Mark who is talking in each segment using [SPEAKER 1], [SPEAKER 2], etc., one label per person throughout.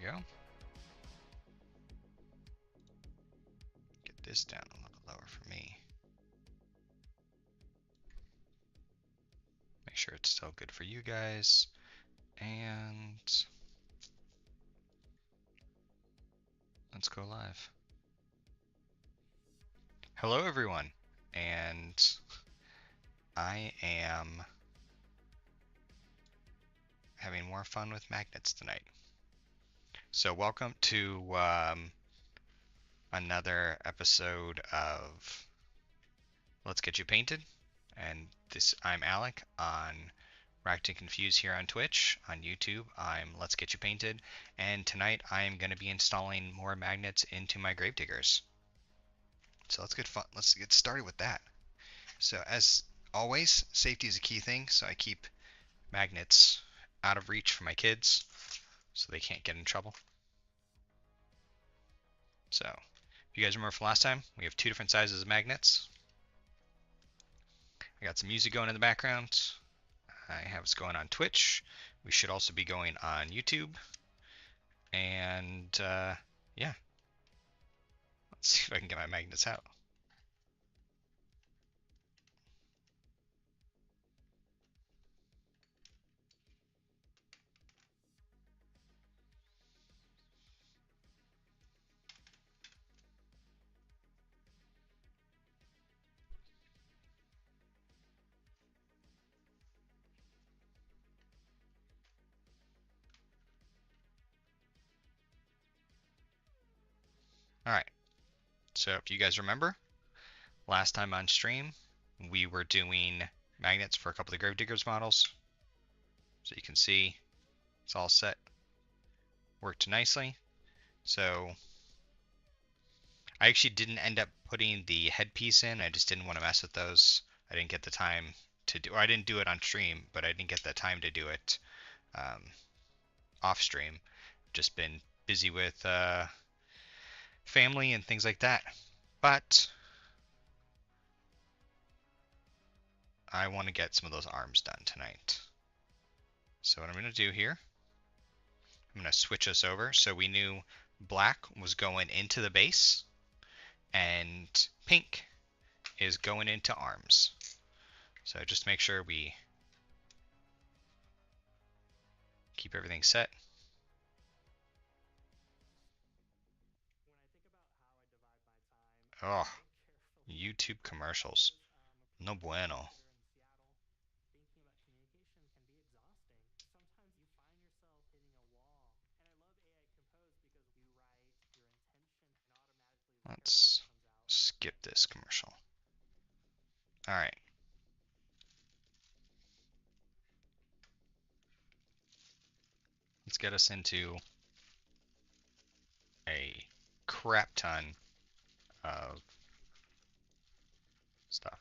[SPEAKER 1] go. Get this down a little lower for me. Make sure it's still good for you guys. And let's go live. Hello everyone, and I am having more fun with magnets tonight. So welcome to another episode of Let's Get You Painted, and I'm Alec on Racked and Confused here on Twitch. On YouTube, I'm Let's Get You Painted, and tonight I'm going to be installing more magnets into my gravediggers. So let's get started with that. So as always, safety is a key thing, so I keep magnets out of reach for my kids so they can't get in trouble. So if you guys remember from last time, we have two different sizes of magnets. I got some music going in the background. I have us going on Twitch. We should also be going on YouTube. And yeah, let's see if I can get my magnets out. All right, so if you guys remember, last time on stream, we were doing magnets for a couple of the Gravediggers models. So you can see it's all set. Worked nicely. So I actually didn't end up putting the headpiece in. I just didn't want to mess with those. I didn't get the time to do, or I didn't do it on stream, but I didn't get the time to do it off stream. Just been busy with family and things like that. But I want to get some of those arms done tonight. So what I'm going to do here, I'm going to switch us over. So we knew black was going into the base and pink is going into arms. So just make sure we keep everything set. Oh, YouTube commercials. No bueno. Let's skip this commercial. All right. Let's get us into a crap ton of stuff.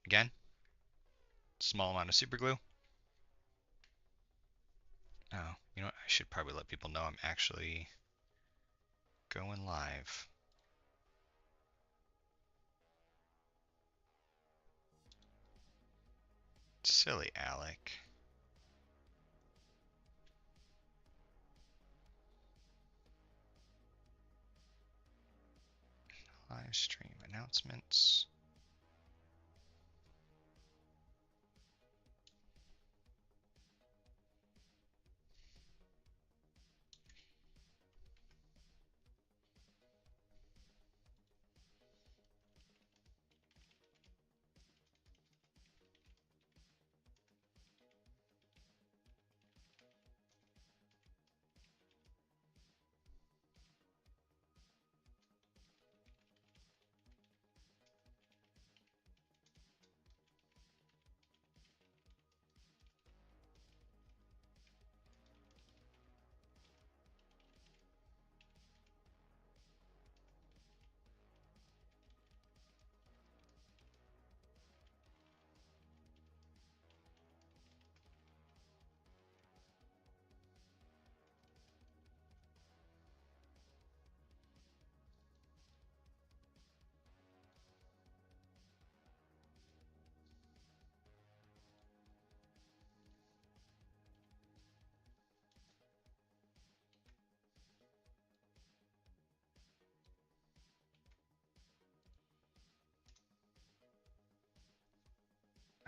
[SPEAKER 1] Again, small amount of super glue. Oh, you know what? I should probably let people know I'm actually going live. Silly Alec. Live stream announcements.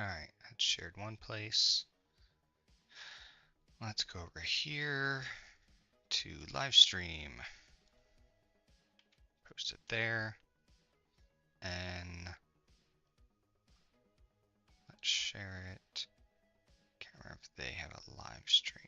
[SPEAKER 1] Alright, that's shared one place. Let's go over here to live stream. Post it there. And let's share it. Can't remember if they have a live stream.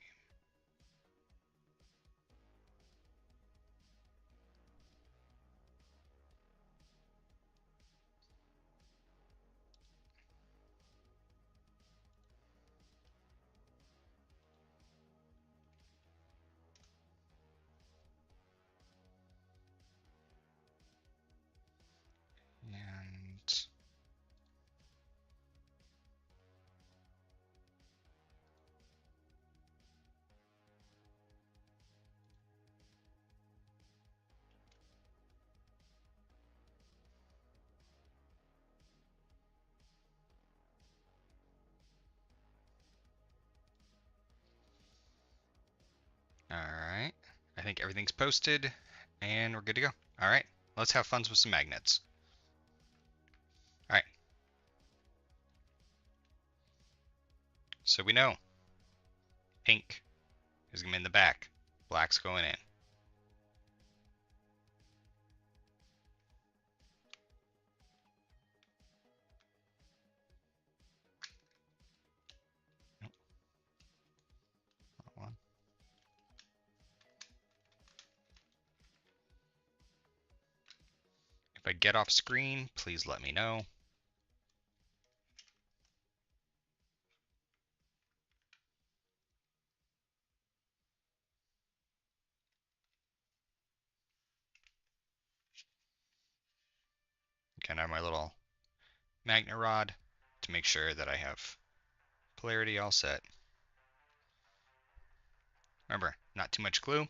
[SPEAKER 1] And alright. I think everything's posted and we're good to go. Alright, let's have fun with some magnets. Alright. So we know pink is going to be in the back. Black's going in. One. If I get off screen, please let me know. Can I have my little magnet rod to make sure that I have polarity all set. Remember, not too much glue.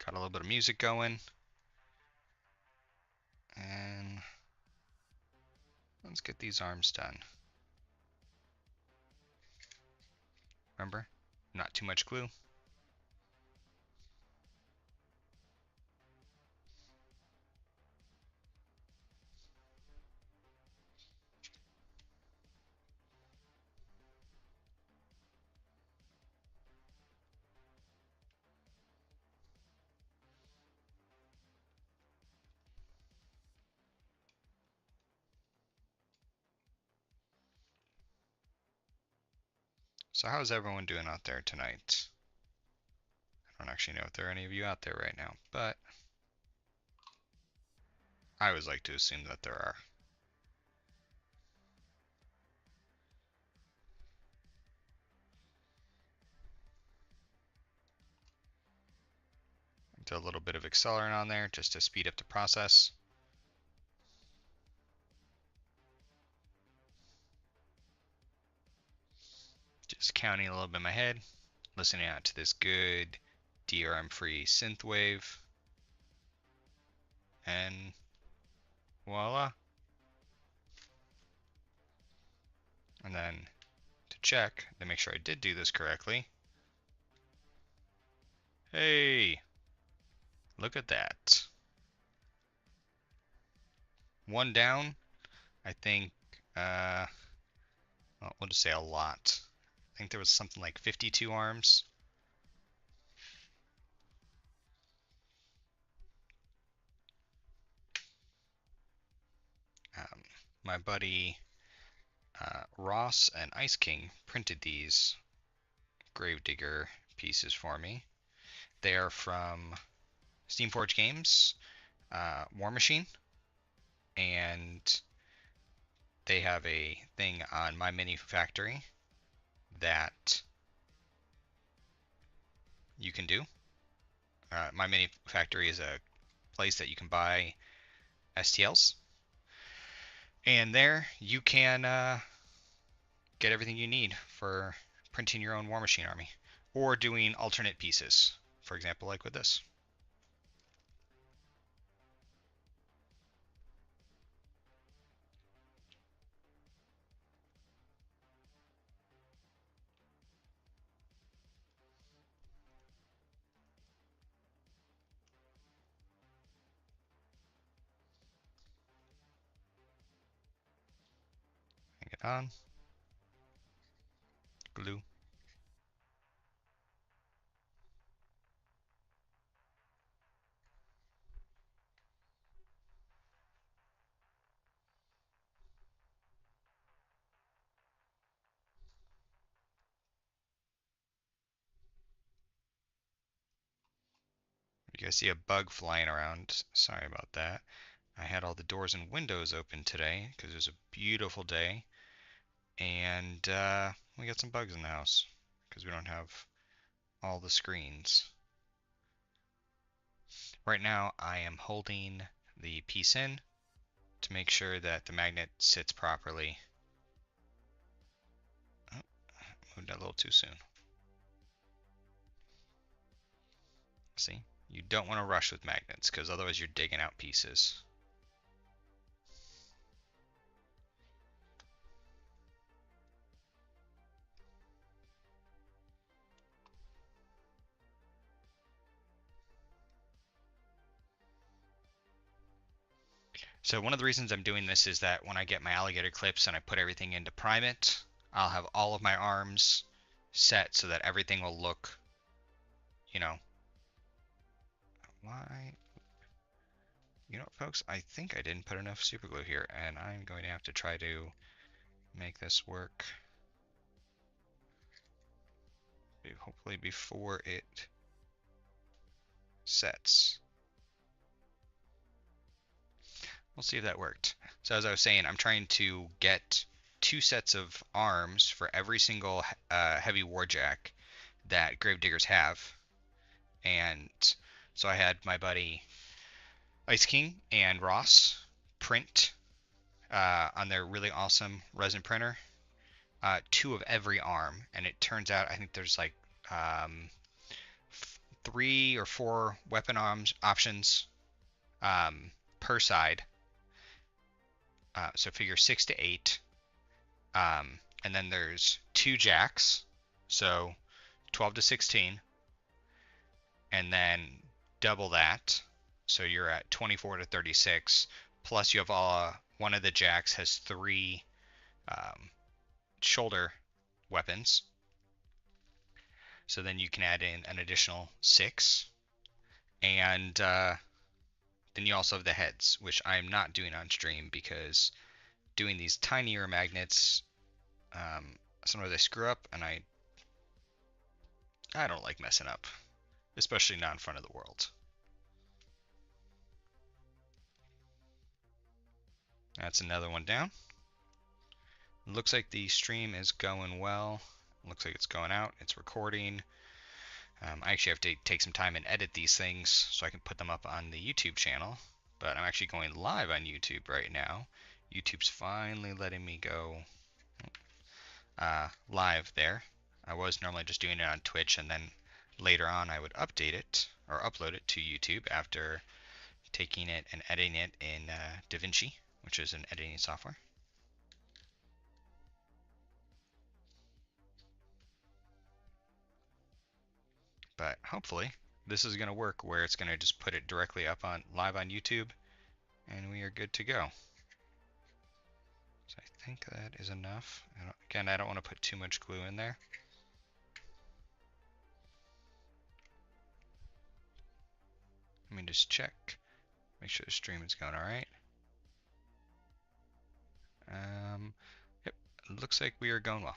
[SPEAKER 1] Got a little bit of music going. And let's get these arms done. Remember, not too much glue. So how's everyone doing out there tonight? I don't actually know if there are any of you out there right now, but I always like to assume that there are. Do a little bit of accelerant on there just to speed up the process. Just counting a little bit in my head, listening out to this good DRM-free synth wave, and voila. And then to check, to make sure I did do this correctly. Hey, look at that. One down, I think, well, we'll just say a lot. I think there was something like 52 arms. My buddy Ross and Ice King printed these Gravedigger pieces for me. They are from Steamforge Games, War Machine, and they have a thing on My Mini Factory that you can do. My Mini Factory is a place that you can buy STLs, and there you can get everything you need for printing your own War Machine army or doing alternate pieces, for example, like with this. on. Glue. You guys see a bug flying around. Sorry about that. I had all the doors and windows open today because it was a beautiful day. And we got some bugs in the house because we don't have all the screens. Right now I am holding the piece in to make sure that the magnet sits properly. Oh, moved that a little too soon. See? You don't want to rush with magnets because otherwise you're digging out pieces. So one of the reasons I'm doing this is that when I get my alligator clips and I put everything into Prime It, I'll have all of my arms set so that everything will look, you know, why? You know, folks, I think I didn't put enough super glue here, and I'm going to have to try to make this work. Hopefully before it sets. We'll see if that worked. So as I was saying, I'm trying to get 2 sets of arms for every single heavy warjack that gravediggers have. And so I had my buddy Ice King and Ross print on their really awesome resin printer 2 of every arm, and it turns out I think there's like 3 or 4 weapon arms options per side. So figure 6 to 8. And then there's 2 jacks, so 12 to 16, and then double that, so you're at 24 to 36. Plus, you have one of the jacks has 3 shoulder weapons, so then you can add in an additional 6, and then you also have the heads, which I'm not doing on stream because doing these tinier magnets, sometimes they screw up, and I don't like messing up, especially not in front of the world. That's another one down. Looks like the stream is going well. Looks like it's going out. It's recording. I actually have to take some time and edit these things so I can put them up on the YouTube channel. But I'm actually going live on YouTube right now. YouTube's finally letting me go live there. I was normally just doing it on Twitch, and then later on I would update it or upload it to YouTube after taking it and editing it in DaVinci, which is an editing software. But hopefully this is going to work where it's going to just put it directly up on live on YouTube, and we are good to go. So I think that is enough. Again, I don't want to put too much glue in there. Let me just check, make sure the stream is going all right. Yep, it looks like we are going well.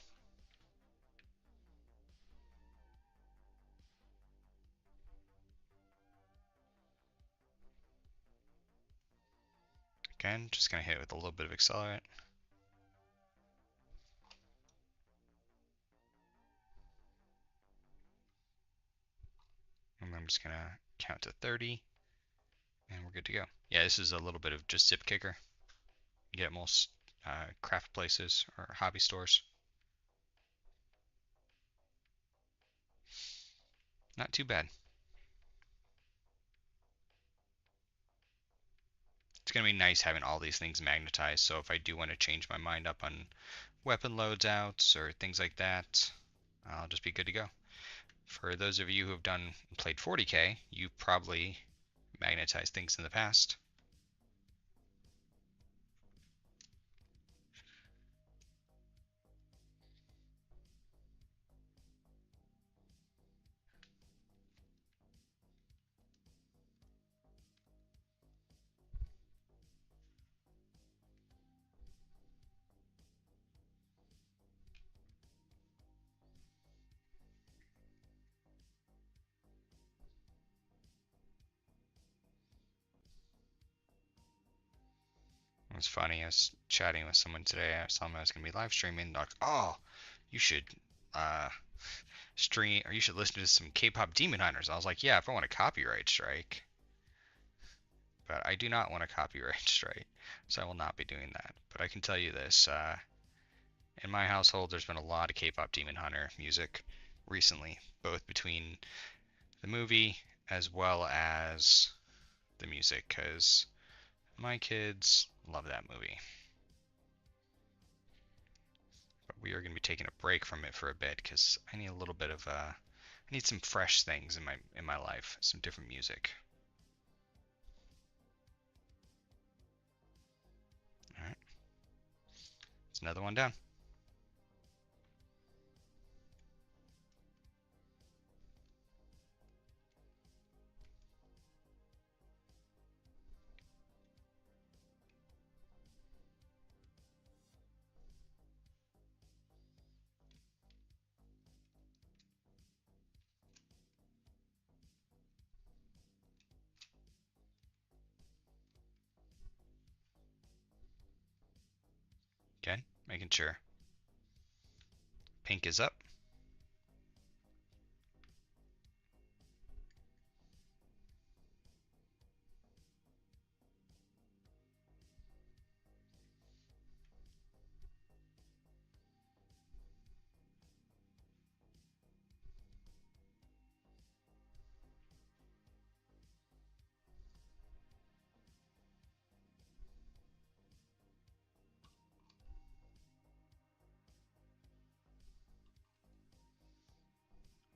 [SPEAKER 1] Again, just gonna hit it with a little bit of accelerant. And I'm just gonna count to 30, and we're good to go. Yeah, this is a little bit of just zip kicker. You get most craft places or hobby stores. Not too bad. It's going to be nice having all these things magnetized, so if I do want to change my mind up on weapon loadouts or things like that, I'll just be good to go. For those of you who have played 40K, you've probably magnetized things in the past. It was funny. I was chatting with someone today. I was telling them I was gonna be live streaming. Like, oh, you should uh stream or you should listen to some K-pop Demon Hunters. I was like, yeah, if I want a copyright strike, but I do not want a copyright strike, so I will not be doing that. But I can tell you this: in my household, there's been a lot of K-pop Demon Hunter music recently, both between the movie as well as the music, because my kids love that movie. But we are going to be taking a break from it for a bit because I need a little bit of I need some fresh things in my life, some different music. All right, it's another one down. Okay, making sure pink is up.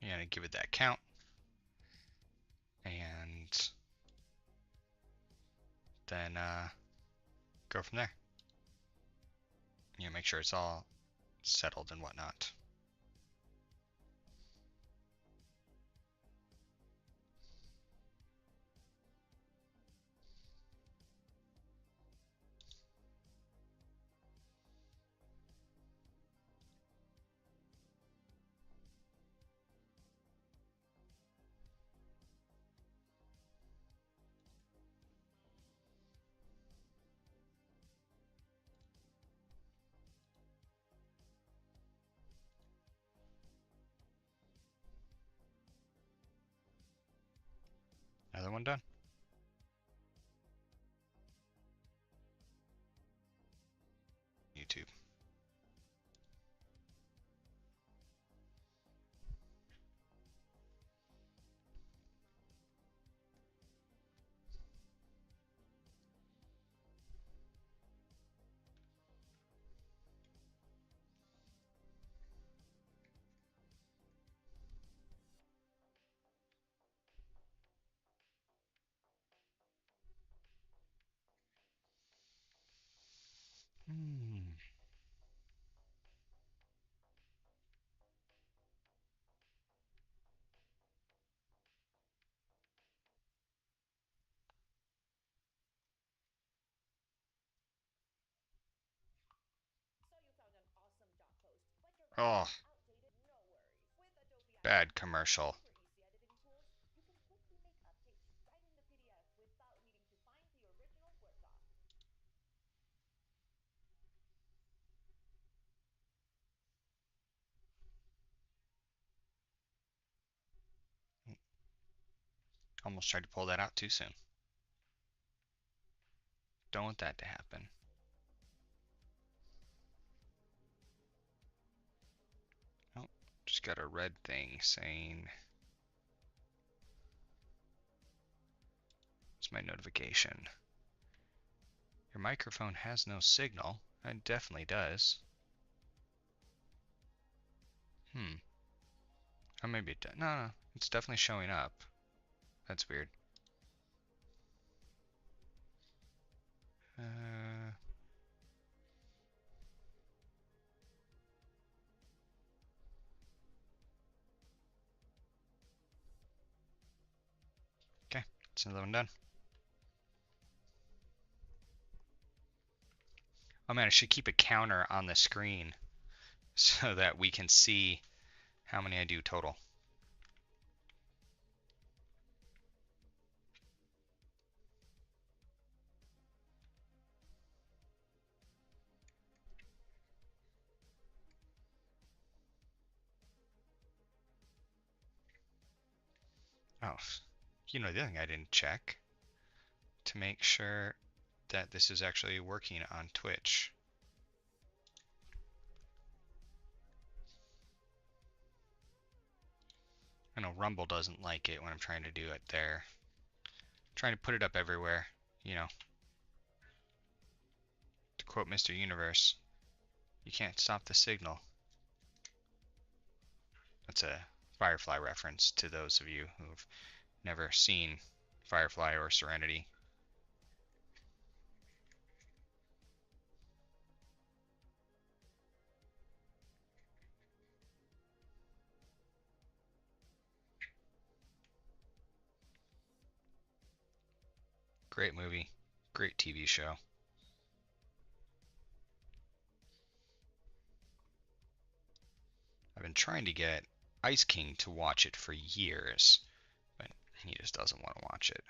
[SPEAKER 1] You're gonna give it that count, and then go from there. Make sure it's all settled and whatnot. Another one done. YouTube. Hmm. Oh, bad commercial. Almost tried to pull that out too soon. Don't want that to happen. Oh, just got a red thing saying it's my notification. Your microphone has no signal. It definitely does. Oh, maybe it does. No, it's definitely showing up. That's weird. Uh, okay, it's another one done. Oh man, I should keep a counter on the screen so that we can see how many I do total. Oh, the other thing I didn't check to make sure that this is actually working on Twitch. I know Rumble doesn't like it when I'm trying to do it there. Trying to put it up everywhere, you know. To quote Mr. Universe, you can't stop the signal. That's a Firefly reference to those of you who've never seen Firefly or Serenity. Great movie, great TV show. I've been trying to get Ice King to watch it for years, but he just doesn't want to watch it.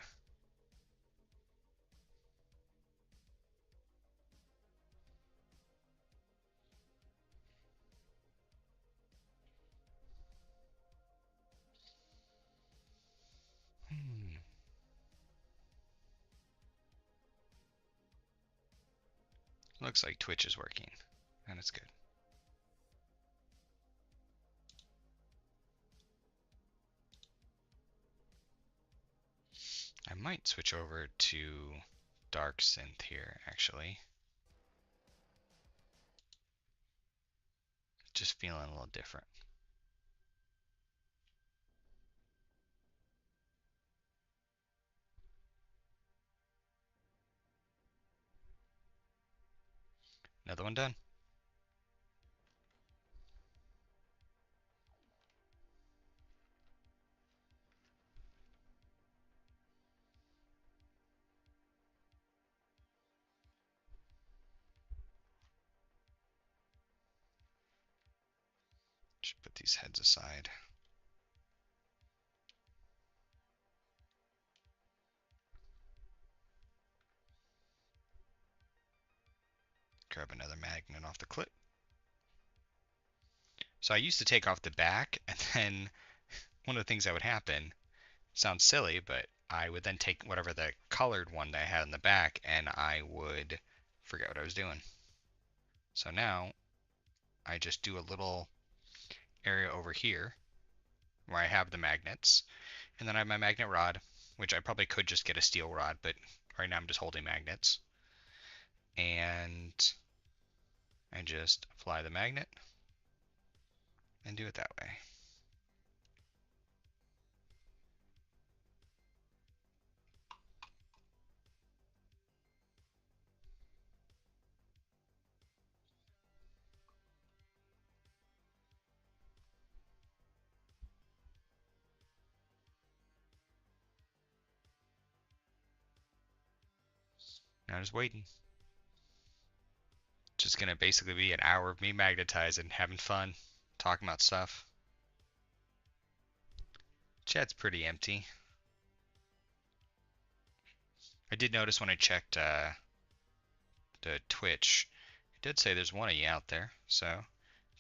[SPEAKER 1] Looks like Twitch is working, and it's good. I might switch over to Dark Synth here, actually. Just feeling a little different. Another one done. Just put these heads aside. Grab another magnet off the clip. So I used to take off the back, and then one of the things that would happen, sounds silly, but I would then take whatever the colored one that I had in the back, and I would forget what I was doing. So now I just do a little area over here where I have the magnets, and then I have my magnet rod, which I probably could just get a steel rod, but right now I'm just holding magnets. And I just apply the magnet and do it that way. Now just waiting. Just gonna basically be an hour of me magnetized and having fun, talking about stuff. Chat's pretty empty. I did notice when I checked the Twitch, it did say there's one of you out there. So,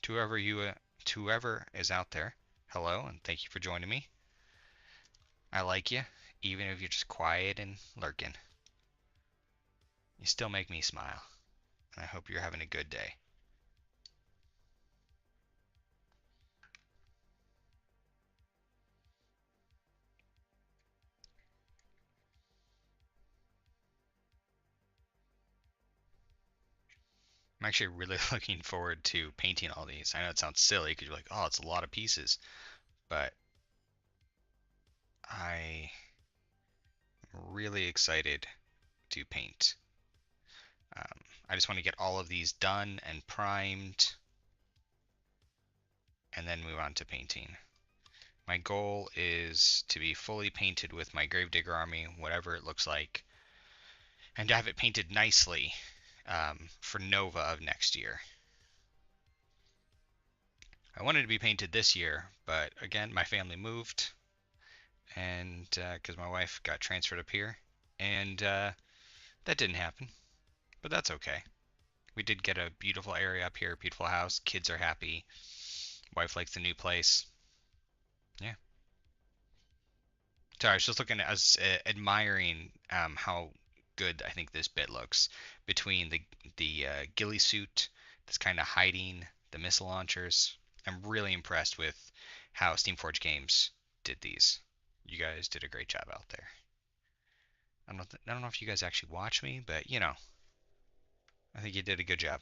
[SPEAKER 1] to whoever is out there, hello and thank you for joining me. I like you, even if you're just quiet and lurking. You still make me smile, and I hope you're having a good day. I'm actually really looking forward to painting all these. I know it sounds silly because you're like, oh, it's a lot of pieces, but I am really excited to paint. I just want to get all of these done and primed and then move on to painting. My goal is to be fully painted with my Gravedigger army, whatever it looks like, and to have it painted nicely for Nova of next year. I wanted to be painted this year, but again, my family moved, and because my wife got transferred up here, and that didn't happen, but that's okay. We did get a beautiful area up here, beautiful house, kids are happy, wife likes the new place. Yeah. Sorry, I was just looking at us admiring how good I think this bit looks between the ghillie suit that's kind of hiding the missile launchers. I'm really impressed with how Steamforge Games did these. You guys did a great job out there. I don't know if you guys actually watch me, but you know, I think you did a good job.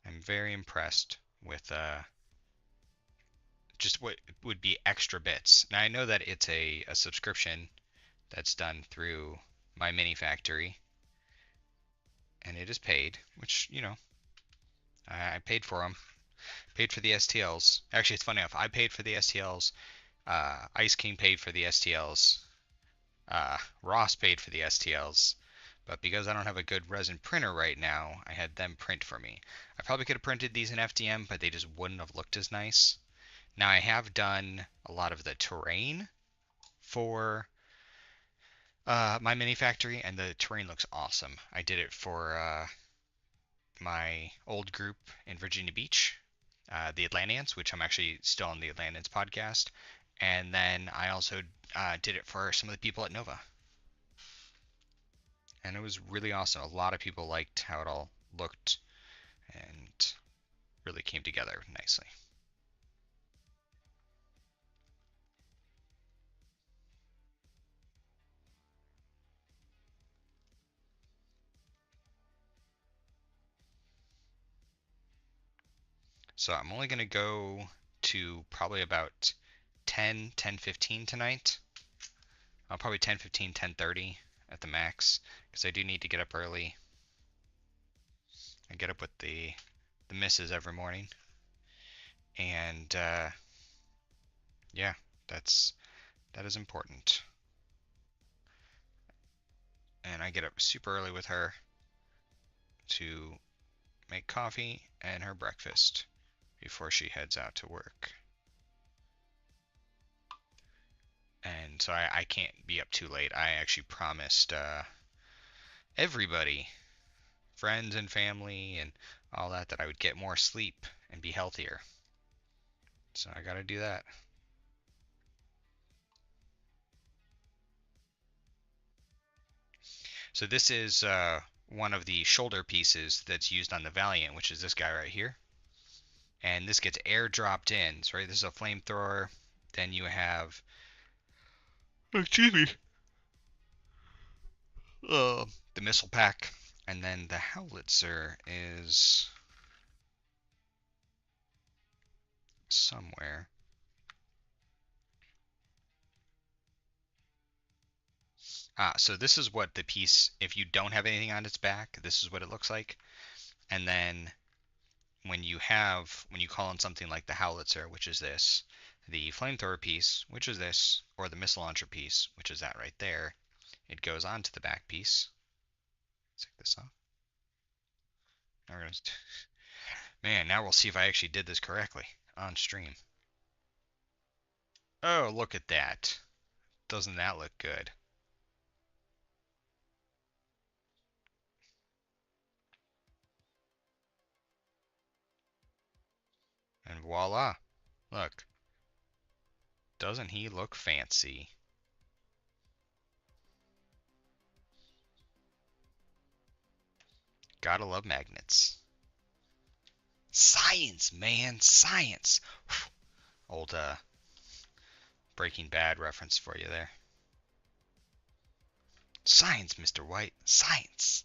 [SPEAKER 1] I'm very impressed with just what would be extra bits. Now I know that it's a subscription that's done through my mini factory, and it is paid, which you know I paid for them, paid for the STLs. Actually, it's funny enough, I paid for the STLs. Ice King paid for the STLs. Ross paid for the STLs. But because I don't have a good resin printer right now, I had them print for me. I probably could have printed these in FDM, but they just wouldn't have looked as nice. Now I have done a lot of the terrain for my mini factory, and the terrain looks awesome. I did it for my old group in Virginia Beach, the Atlanteans, which I'm actually still on the Atlanteans podcast, and then I also did it for some of the people at Nova, and it was really awesome. A lot of people liked how it all looked and really came together nicely. So I'm only going to go to probably about 10:15 tonight. I'll probably 10:15, 10:30 at the max, because I do need to get up early. I get up with the missus every morning, and yeah, that is important. And I get up super early with her to make coffee and her breakfast before she heads out to work. And so I can't be up too late. I actually promised everybody, friends and family and all that, that I would get more sleep and be healthier. So I got to do that. So this is one of the shoulder pieces that's used on the Valiant, which is this guy right here. And this gets airdropped in. So right, this is a flamethrower. Then you have, excuse me, the missile pack, and then the howitzer is somewhere. So this is what the piece, if you don't have anything on its back, this is what it looks like. And then when you call on something like the howitzer, which is this, the flamethrower piece, which is this, or the missile launcher piece, which is that right there, it goes onto the back piece. Let's take this off. Now we're gonna, man, now we'll see if I actually did this correctly on stream. Oh, look at that. Doesn't that look good? And voila. Look. Doesn't he look fancy? Gotta love magnets. Science, man, science. Old Breaking Bad reference for you there. Science, Mr. White, science.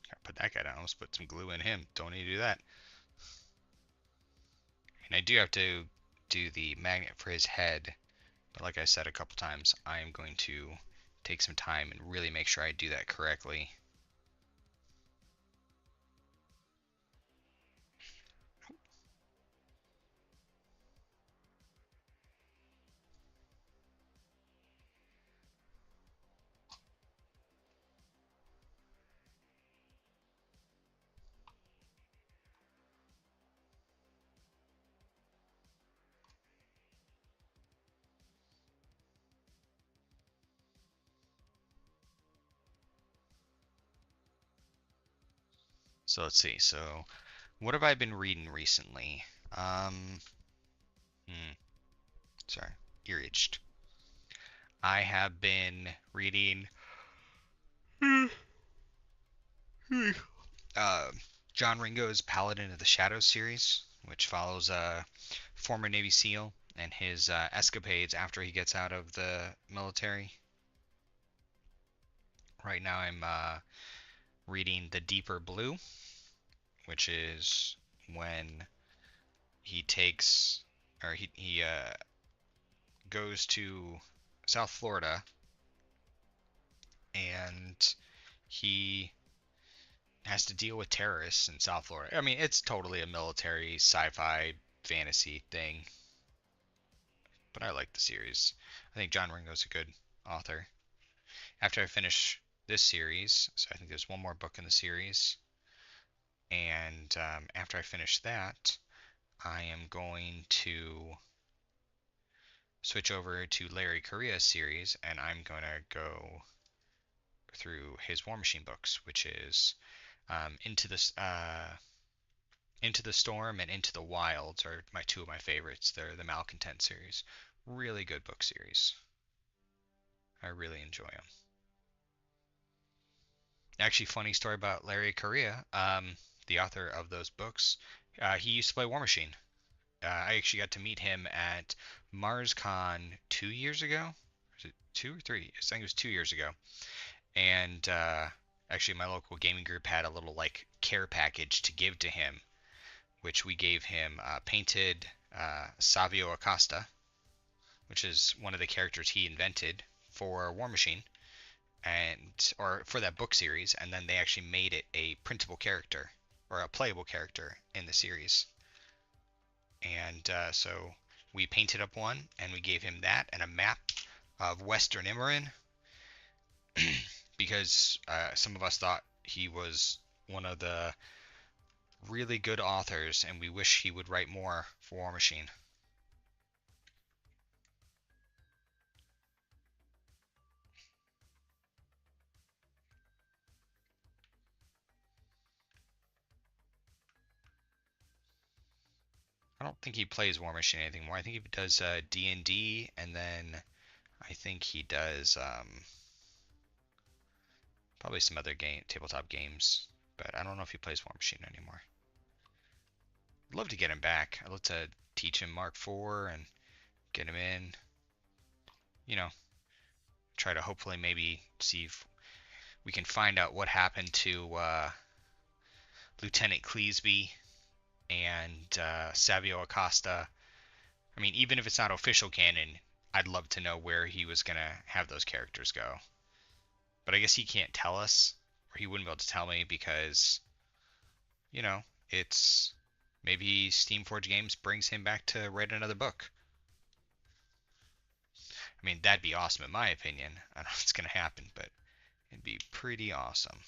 [SPEAKER 1] Gotta put that guy down. Let's put some glue in him. Don't need to do that. And I do have to do the magnet for his head, but like I said a couple times, I am going to take some time and really make sure I do that correctly. So let's see. So what have I been reading recently? Um, hmm, sorry, ear itched. I have been reading uh, John Ringo's Paladin of the Shadows series, which follows a former Navy SEAL and his escapades after he gets out of the military. Right now, I'm reading The Deeper Blue, which is when he takes or he goes to South Florida and he has to deal with terrorists in South Florida. I mean, it's totally a military sci-fi fantasy thing, but I like the series. I think John Ringo's a good author. After I finish this series, so I think there's one more book in the series, and after I finish that, I am going to switch over to Larry Correia's series, and I'm going to go through his War Machine books, which is Into the Storm and Into the Wilds are my two of my favorites. They're the Malcontent series. Really good book series. I really enjoy them. Actually, funny story about Larry Correia, the author of those books. He used to play War Machine. I actually got to meet him at MarsCon 2 years ago. Was it 2 or 3? I think it was 2 years ago. And actually, my local gaming group had a little like care package to give to him, which we gave him painted Savio Acosta, which is one of the characters he invented for War Machine and or for that book series, and then they actually made it a printable character or a playable character in the series. And so we painted up one, and we gave him that and a map of Western Immorin because some of us thought he was one of the really good authors, and we wish he would write more for War Machine. I don't think he plays War Machine anymore. I think he does D&D, and then I think he does probably some other tabletop games, but I don't know if he plays War Machine anymore. I'd love to get him back. I'd love to teach him Mark IV and get him in. You know, try to hopefully maybe see if we can find out what happened to Lieutenant Cleesby and Savio Acosta. I mean, even if it's not official canon, I'd love to know where he was gonna have those characters go. But I guess he can't tell us, or he wouldn't be able to tell me because, you know, it's maybe Steamforge Games brings him back to write another book. I mean, that'd be awesome in my opinion. I don't know if it's gonna happen, but it'd be pretty awesome.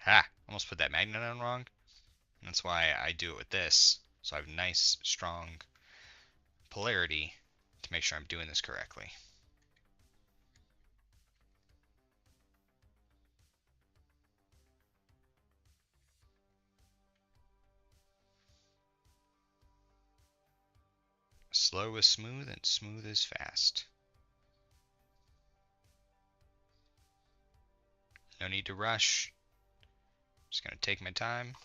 [SPEAKER 1] Ha! Almost put that magnet on wrong. That's why I do it with this, so I have nice, strong polarity to make sure I'm doing this correctly. Slow is smooth and smooth is fast. No need to rush. Just gonna take my time.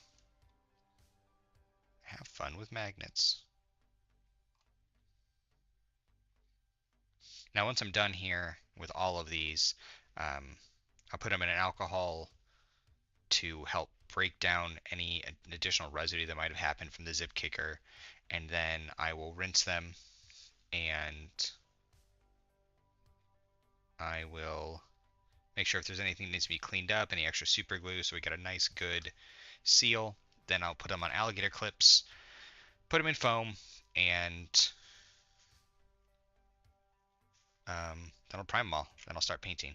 [SPEAKER 1] Have fun with magnets. Now once I'm done here with all of these, I'll put them in an alcohol to help break down any additional residue that might have happened from the zip kicker, and then I will rinse them and I will make sure if there's anything that needs to be cleaned up, any extra super glue, so we get a nice good seal. Then I'll put them on alligator clips, put them in foam, and then I'll prime them all. Then I'll start painting.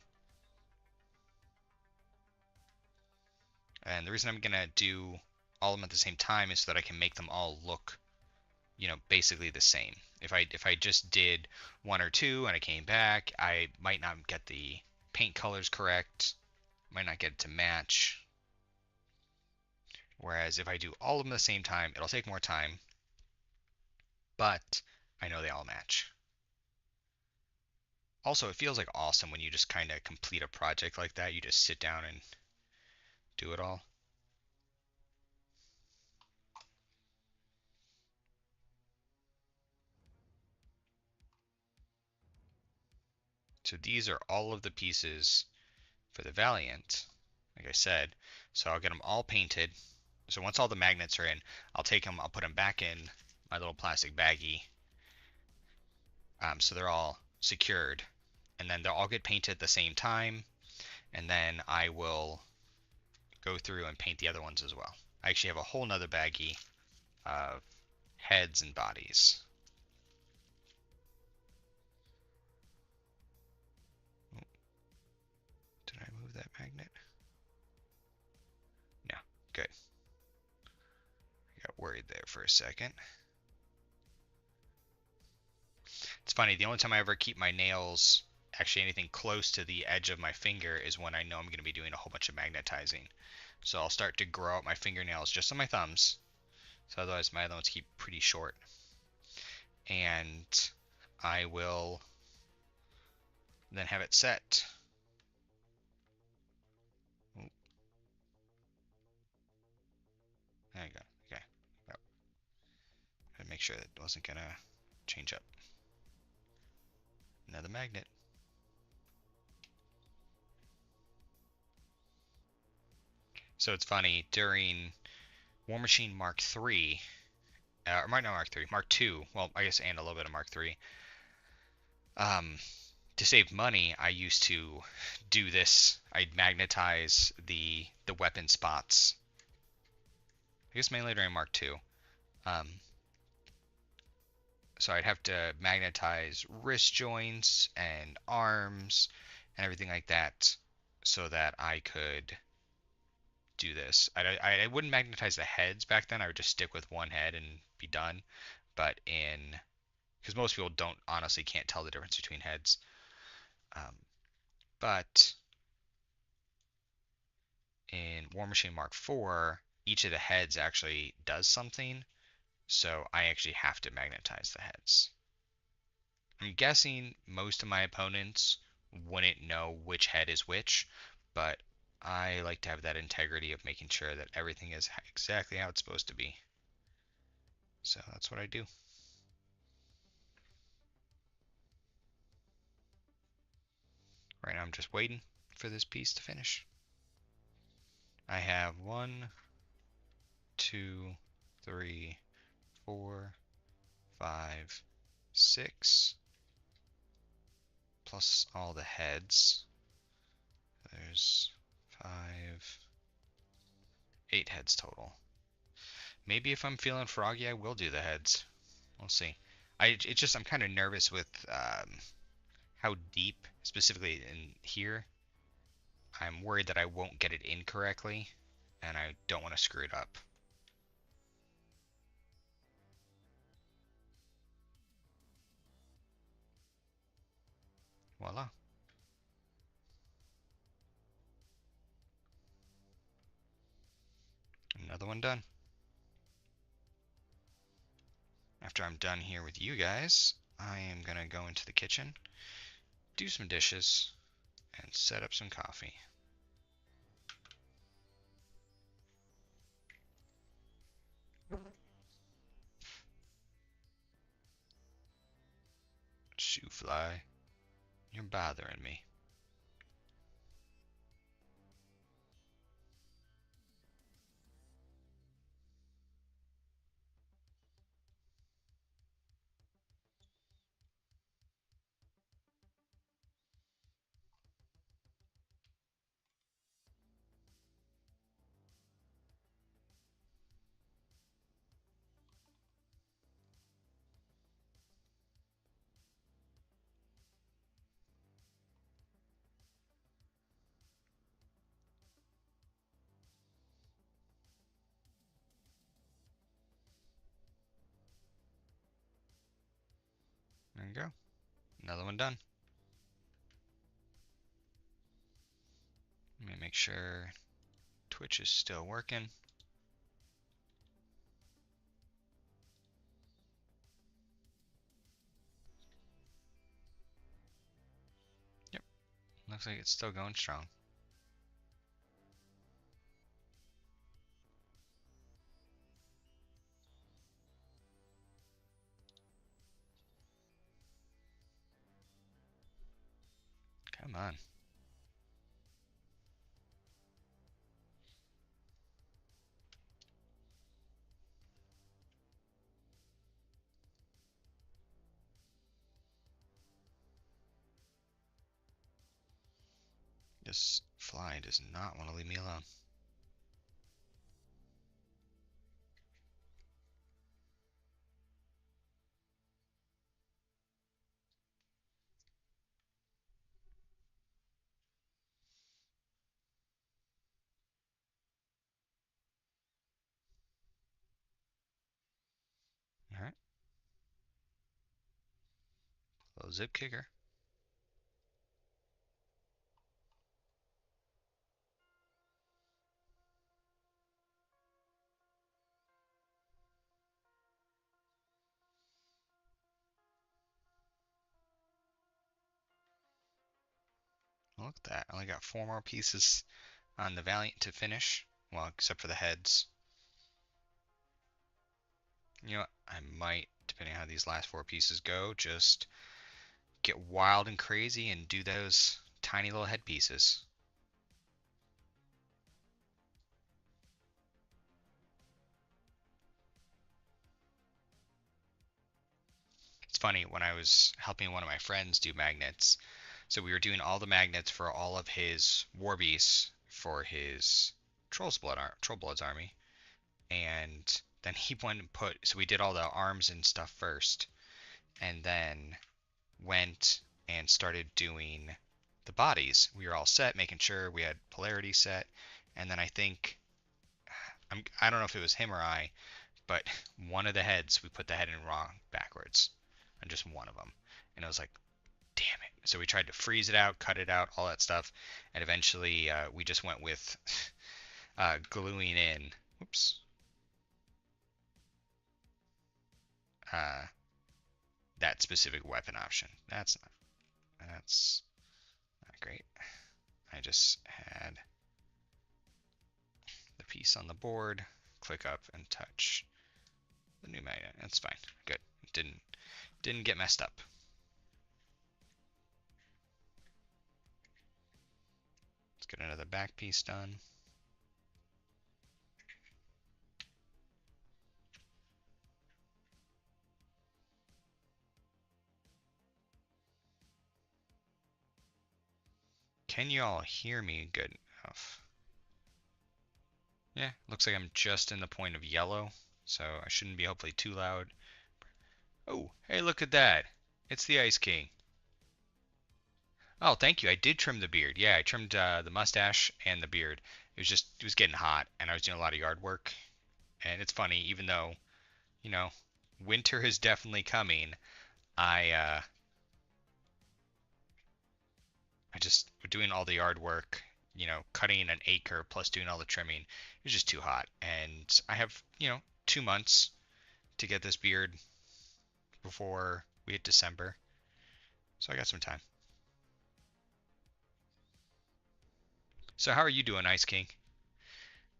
[SPEAKER 1] And the reason I'm gonna do all of them at the same time is so that I can make them all look, you know, basically the same. If I just did one or two and I came back, I might not get the paint colors correct. Might not get it to match. Whereas if I do all of them at the same time, it'll take more time, but I know they all match. Also, it feels like awesome when you just kind of complete a project like that. You just sit down and do it all. So these are all of the pieces for the Valiant, like I said. So I'll get them all painted. So once all the magnets are in, I'll take them, I'll put them back in my little plastic baggie. So they're all secured. And then they'll all get painted at the same time. And then I will go through and paint the other ones as well. I actually have a whole nother baggie of heads and bodies. Did I move that magnet? No, good. I got worried there for a second. It's funny, the only time I ever keep my nails actually anything close to the edge of my finger is when I know I'm going to be doing a whole bunch of magnetizing. So I'll start to grow out my fingernails just on my thumbs. So otherwise my other ones keep pretty short. And I will then have it set. Ooh, there you go. Okay. Yep. Gotta make sure that it wasn't going to change up. Another magnet. So it's funny, during War Machine Mark III, or not Mark III, Mark II, well, I guess, and a little bit of Mark III, to save money, I used to do this. I'd magnetize the weapon spots. I guess mainly during Mark II. So I'd have to magnetize wrist joints and arms and everything like that so that I could do this. I wouldn't magnetize the heads back then. I would just stick with one head and be done. But because most people don't honestly can't tell the difference between heads. Um, but in War Machine Mark IV, each of the heads actually does something. So I actually have to magnetize the heads. I'm guessing most of my opponents wouldn't know which head is which, but I like to have that integrity of making sure that everything is exactly how it's supposed to be. So that's what I do. Right now I'm just waiting for this piece to finish. I have 1, 2, 3, 4, 5, 6, plus all the heads. There's 5, 8 heads total. Maybe if I'm feeling froggy, I will do the heads. We'll see. I'm kind of nervous with how deep, specifically in here. I'm worried that I won't get it in correctly, and I don't want to screw it up. Voila. Another one done. After I'm done here with you guys, I am going to go into the kitchen, do some dishes, and set up some coffee. Shoo fly, you're bothering me. There you go. Another one done. Let me make sure Twitch is still working. Yep, looks like it's still going strong. Come on. This fly does not want to leave me alone. Alright. Little zip kicker. Look at that. I only got 4 more pieces on the Valiant to finish. Well, except for the heads. You know what? I might, depending on how these last 4 pieces go, just get wild and crazy and do those tiny little head pieces. It's funny, when I was helping one of my friends do magnets, so we were doing all the magnets for all of his war beasts for his Trollblood's army, and then he went and so we did all the arms and stuff first, and then went and started doing the bodies. We were all set, making sure we had polarity set, and then I don't know if it was him or I, but one of the heads we put the head in wrong backwards, on just one of them, and I was like, damn it. So we tried to freeze it out, cut it out, all that stuff, and eventually we just went with gluing in. Oops. Uh, that specific weapon option. That's not great. I just had the piece on the board, click up and touch the new magnet. That's fine. Good. Didn't get messed up. Let's get another back piece done. Can you all hear me good enough? Yeah, looks like I'm just in the point of yellow, so I shouldn't be hopefully too loud. Oh, hey, look at that. It's the Ice King. Oh, thank you. I did trim the beard. Yeah, I trimmed the mustache and the beard. It was getting hot, and I was doing a lot of yard work. And it's funny, even though, you know, winter is definitely coming, I uh, I just doing all the yard work, cutting an acre plus doing all the trimming. It was just too hot, and I have, 2 months to get this beard before we hit December, so I got some time. So how are you doing, Ice King?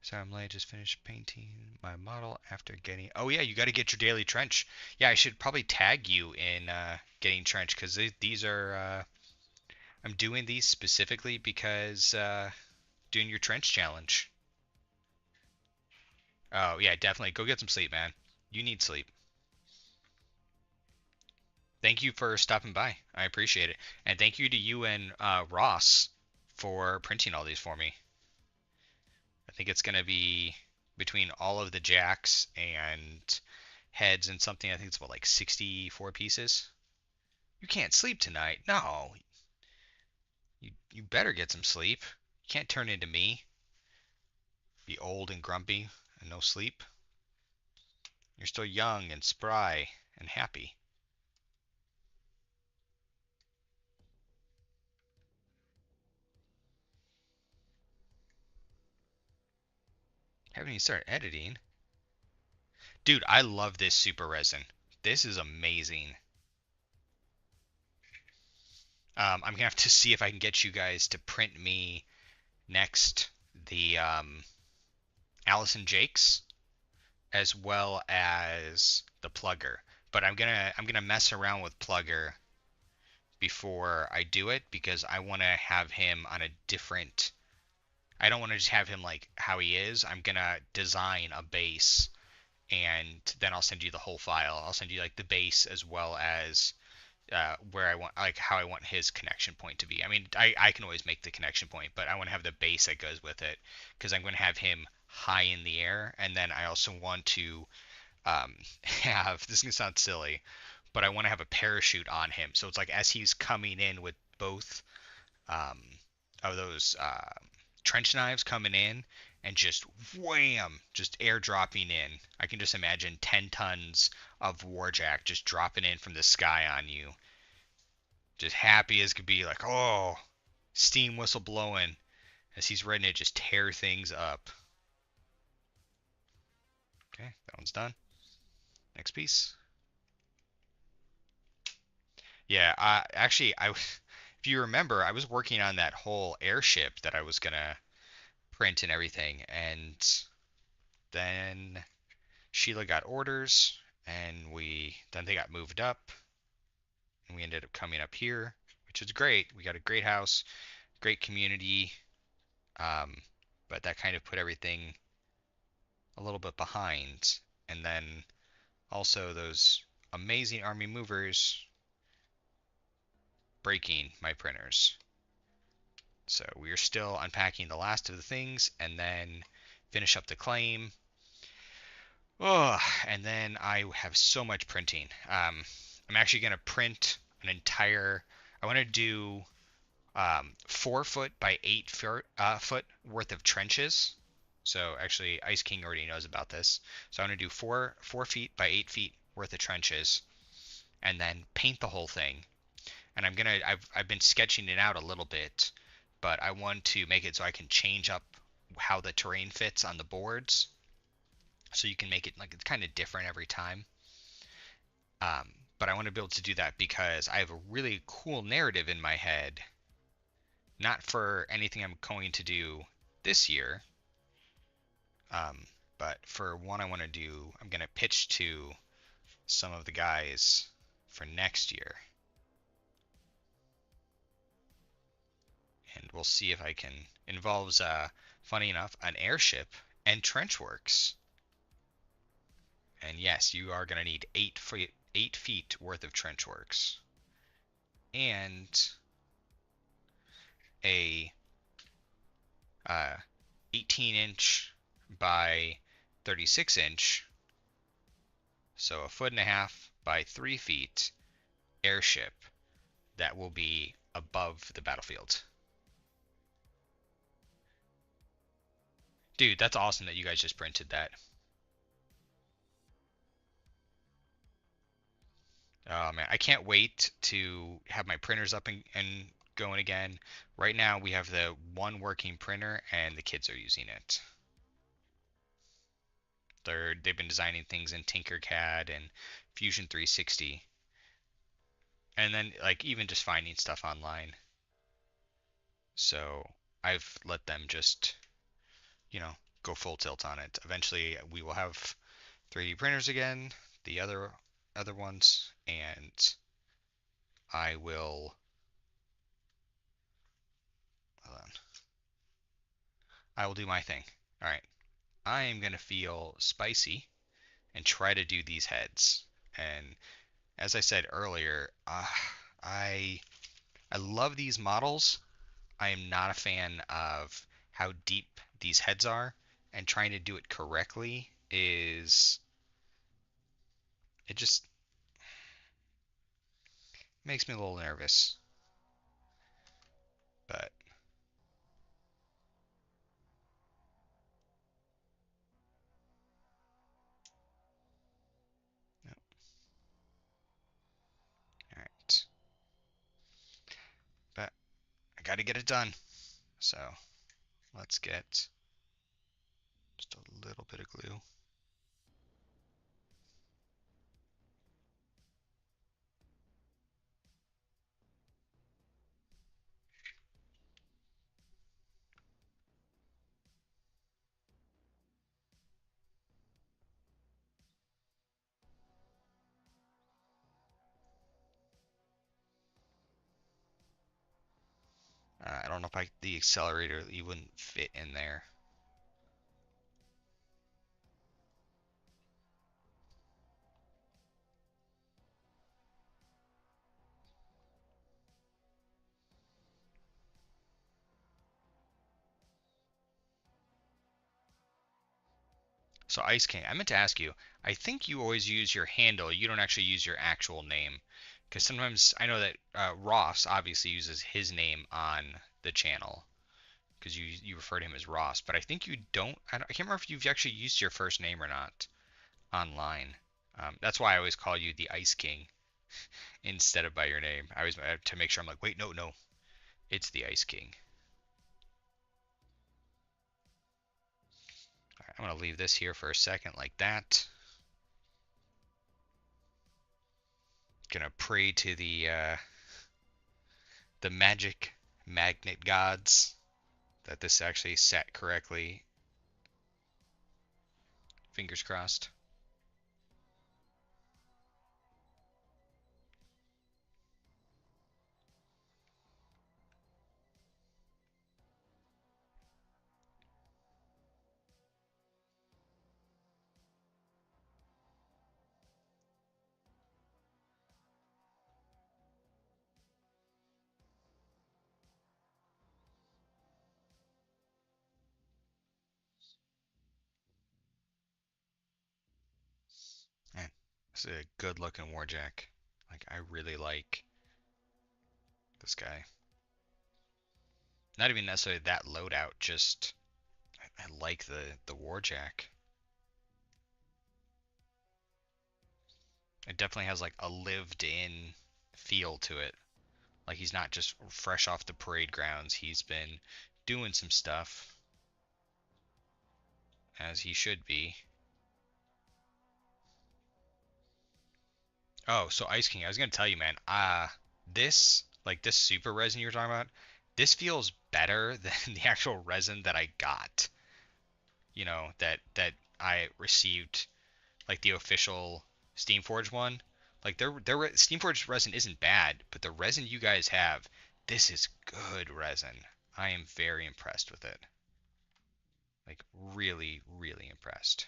[SPEAKER 1] So I'm late, just finished painting my model after getting. Oh yeah, you got to get your daily trench. Yeah, I should probably tag you in getting trench because these are. I'm doing these specifically because doing your trench challenge. Oh yeah, definitely go get some sleep, man. You need sleep. Thank you for stopping by. I appreciate it, and thank you to you and Ross for printing all these for me. I think it's gonna be between all of the jacks and heads and something. I think it's about like 64 pieces. You can't sleep tonight. No, you better get some sleep. You can't turn into me, be old and grumpy and no sleep. You're still young and spry and happy. Haven't even started editing. Dude, I love this super resin. This is amazing. I'm gonna have to see if I can get you guys to print me next the Allison Jakes as well as the Plugger. But I'm gonna mess around with Plugger before I do it because I want to have him on a different. I don't want to just have him like how he is. I'm gonna design a base and then I'll send you the whole file. I'll send you like the base as well as where I want, like how I want his connection point to be. I mean, I can always make the connection point, but I want to have the base that goes with it because I'm going to have him high in the air, and then I also want to have this is gonna sound silly, but I want to have a parachute on him. So it's like as he's coming in with both um, of those trench knives coming in and just wham, just airdropping in. I can just imagine 10 tons of Warjack just dropping in from the sky on you. Just happy as could be, like, oh, steam whistle blowing as he's ready to just tear things up. Okay, that one's done. Next piece. Yeah, actually, if you remember, I was working on that whole airship that I was gonna print and everything, and then Sheila got orders, and then they got moved up, and we ended up coming up here, which is great. We got a great house, great community, um, but that kind of put everything a little bit behind. And then also those amazing army movers breaking my printers. So we are still unpacking the last of the things and then finish up the claim. Oh, and then I have so much printing. I'm actually going to print an entire. I want to do 4 foot by 8 foot worth of trenches. So actually, Ice King already knows about this. So I'm going to do 4 feet by 8 feet worth of trenches, and then paint the whole thing. And I've been sketching it out a little bit, but I want to make it so I can change up how the terrain fits on the boards, so you can make it like it's kind of different every time. Um, but I want to be able to do that because I have a really cool narrative in my head, not for anything I'm going to do this year, um, but for one I want to do, I'm going to pitch to some of the guys for next year. And we'll see if I can. Involves, funny enough, an airship and trench works. And yes, you are going to need 8 feet worth of trench works. And a 18-inch by 36-inch, so a foot and a half by 3 feet airship that will be above the battlefield. Dude, that's awesome that you guys just printed that. Oh man, I can't wait to have my printers up and going again. Right now we have the one working printer and the kids are using it. They've been designing things in Tinkercad and Fusion 360. And then like even just finding stuff online. So I've let them just, go full tilt on it. Eventually we will have 3D printers again, the other ones, and I will hold on. I will do my thing. All right. I am going to feel spicy and try to do these heads. And as I said earlier, I I love these models. I am not a fan of how deep these heads are, and trying to do it correctly it just makes me a little nervous. But no. All right. But I got to get it done. So let's get just a little bit of glue. I don't know if the accelerator, you wouldn't fit in there. So Ice King, I meant to ask you, I think you always use your handle. You don't actually use your actual name. Because sometimes I know that Ross obviously uses his name on the channel. Because you refer to him as Ross. But I think you don't, I can't remember if you've actually used your first name or not online. That's why I always call you the Ice King instead of by your name. I always to make sure I'm like, wait, no, no, it's the Ice King. All right, I'm gonna leave this here for a second like that. Gonna pray to the magic magnet gods that this actually set correctly. Fingers crossed. Man, this is a good looking Warjack. Like, I really like this guy. Not even necessarily that loadout, just I like the Warjack. It definitely has like a lived in feel to it. Like he's not just fresh off the parade grounds. He's been doing some stuff as he should be. Oh, so Ice King, I was gonna tell you, man. This like this super resin you were talking about, this feels better than the actual resin that I got. You know that I received like the official Steamforge one. Like their Steamforge resin isn't bad, but the resin you guys have, this is good resin. I am very impressed with it. Like really, really impressed.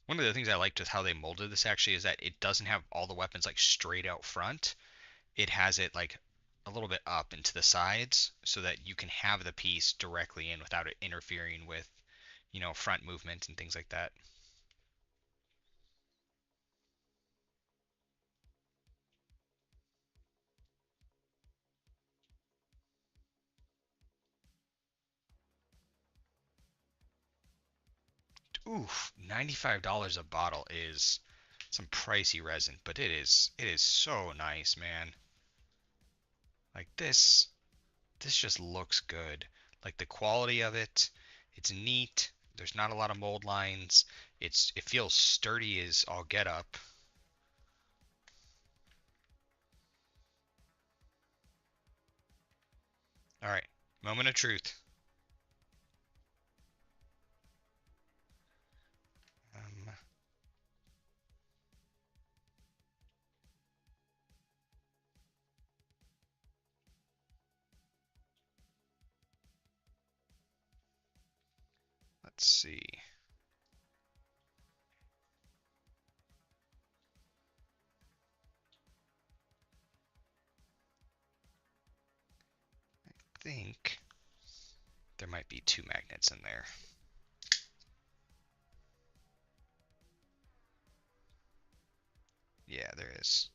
[SPEAKER 1] One of the things I liked with how they molded this actually is that it doesn't have all the weapons like straight out front. It has it like a little bit up into the sides so that you can have the piece directly in without it interfering with, front movement and things like that. Oof, $95 a bottle is some pricey resin, but it is so nice, man. Like this just looks good. Like the quality of it, it's neat. There's not a lot of mold lines. It feels sturdy as all get up. All right, moment of truth. Um, let's see. I think there might be two magnets in there. Yeah, there is.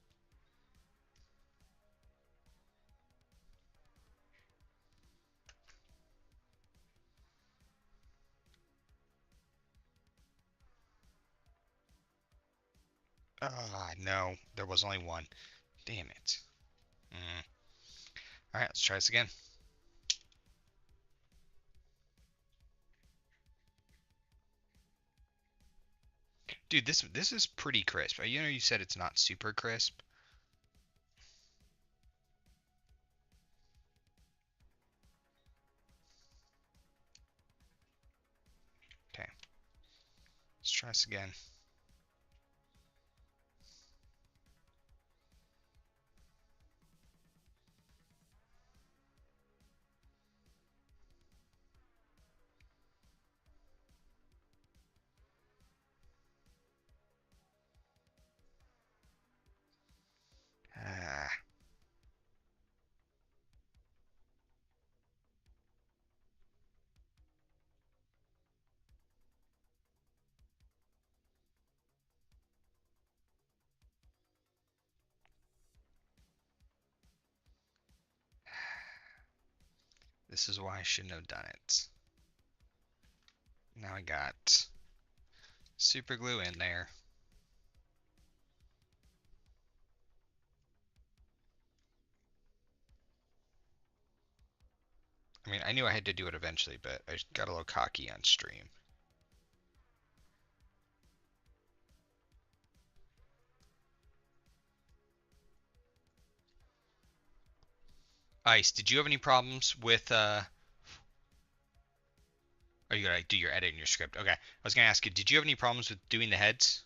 [SPEAKER 1] Ah, no, there was only one. Damn it. Mm. All right, let's try this again. Dude, this is pretty crisp. You know, you said it's not super crisp. Okay, let's try this again. Ah, this is why I shouldn't have done it. Now I got super glue in there. I mean, I knew I had to do it eventually, but I got a little cocky on stream. Ice, did you have any problems with are you gonna do your edit in your script? Okay. I was gonna ask you, did you have any problems with doing the heads?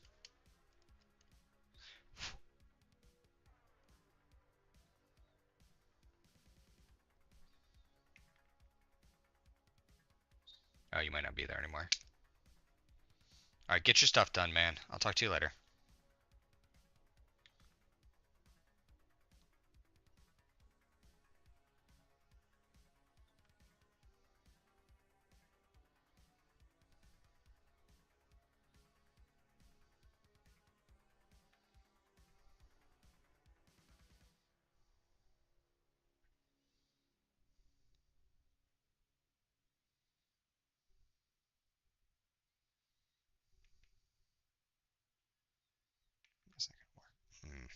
[SPEAKER 1] Oh, you might not be there anymore. Alright, get your stuff done, man. I'll talk to you later. That's not gonna work.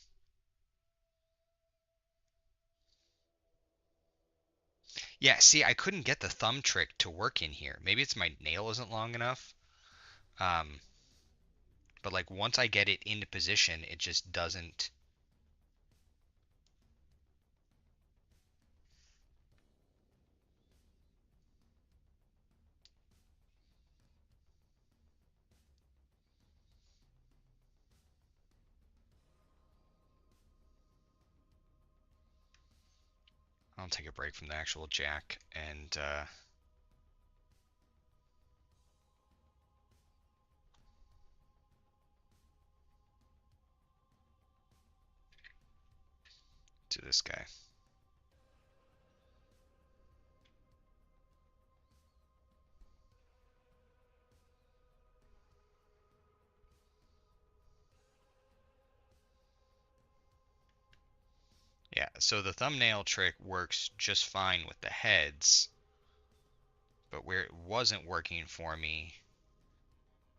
[SPEAKER 1] Yeah, see, I couldn't get the thumb trick to work in here. Maybe it's my nail isn't long enough. Um, but like once I get it into position, it just doesn't. I'll take a break from the actual jack and do this guy. Yeah, so the thumbnail trick works just fine with the heads, but where it wasn't working for me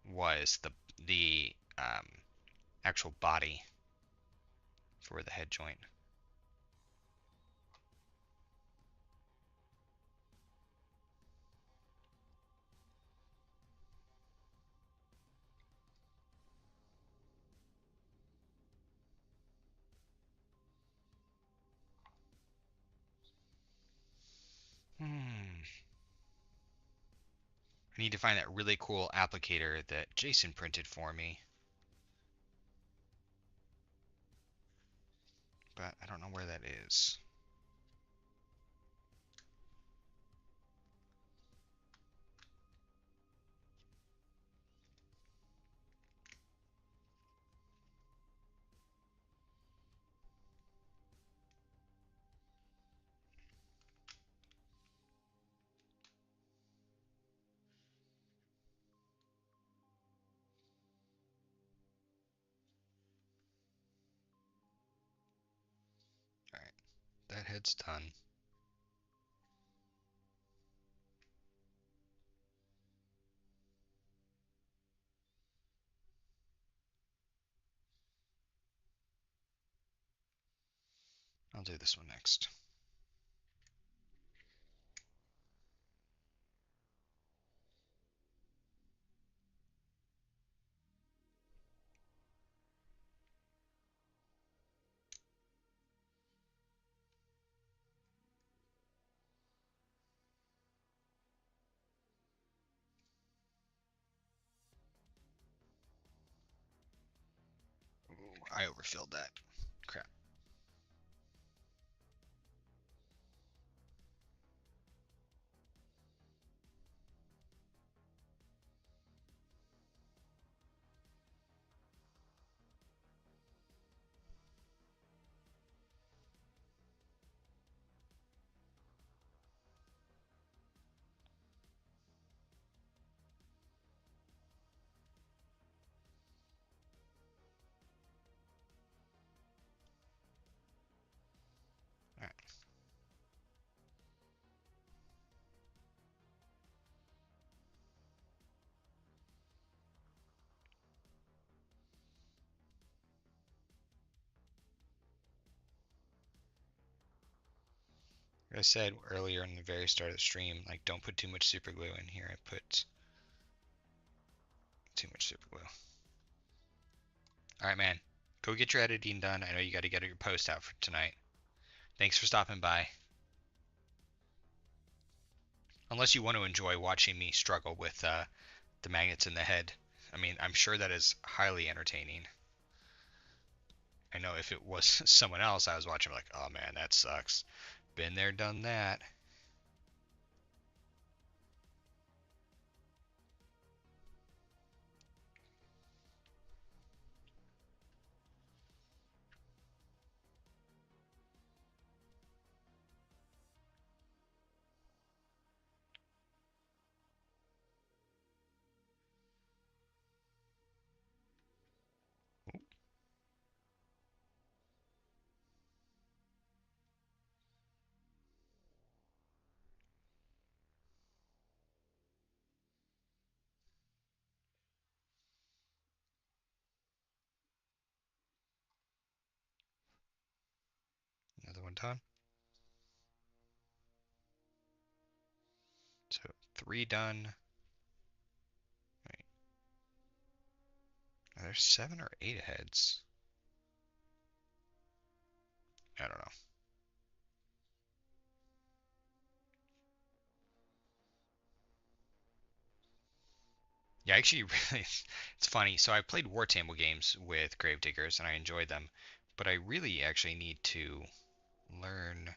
[SPEAKER 1] was the actual body for the head joint. Hmm. I need to find that really cool applicator that Jason printed for me, but I don't know where that is. All right, that head's done. I'll do this one next. I overfilled that. Crap. All right. Like I said earlier in the very start of the stream, like don't put too much super glue in here. I put too much super glue. All right, man. Go get your editing done. I know you got to get your post out for tonight. Thanks for stopping by. Unless you want to enjoy watching me struggle with the magnets in the head. I mean, I'm sure that is highly entertaining. I know if it was someone else I was watching, I'm like, oh man, that sucks. Been there, done that. Another one done. So 3 done. Wait, are there 7 or 8 heads? I don't know. Yeah, actually, really, it's funny. So I played War Table games with Gravediggers, and I enjoyed them. But I really actually need to learn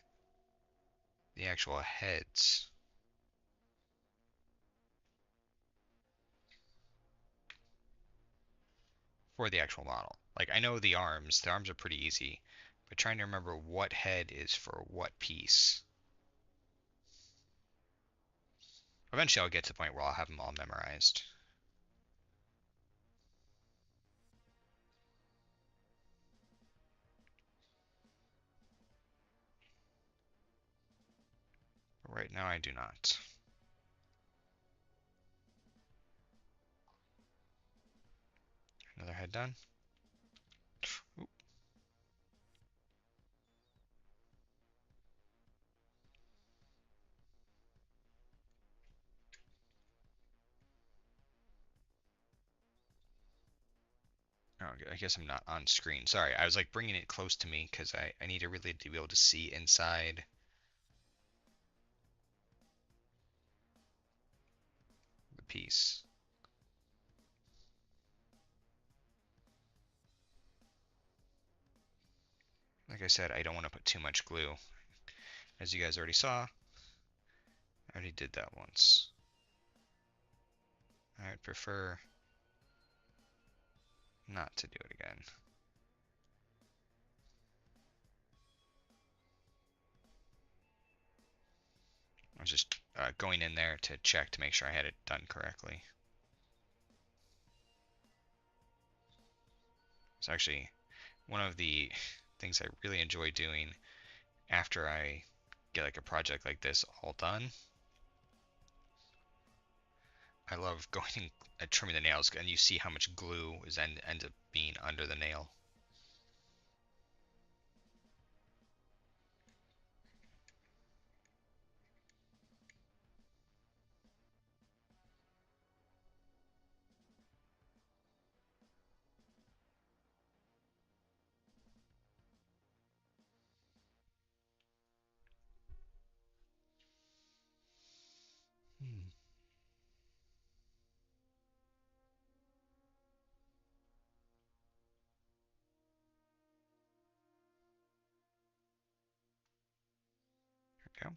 [SPEAKER 1] the actual heads for the actual model. Like, I know the arms. The arms are pretty easy. But trying to remember what head is for what piece. Eventually, I'll get to the point where I'll have them all memorized. But right now, I do not. Another head done. Oop. Oh, I guess I'm not on screen. Sorry, I was like bringing it close to me because I need to really to be able to see inside the piece. Like I said, I don't want to put too much glue. As you guys already saw, I already did that once. I would prefer not to do it again. I was just going in there to check to make sure I had it done correctly. It's actually one of the things I really enjoy doing after I get like a project like this all done. I love going and trimming the nails, and you see how much glue ends up being under the nail. Hmm. Go.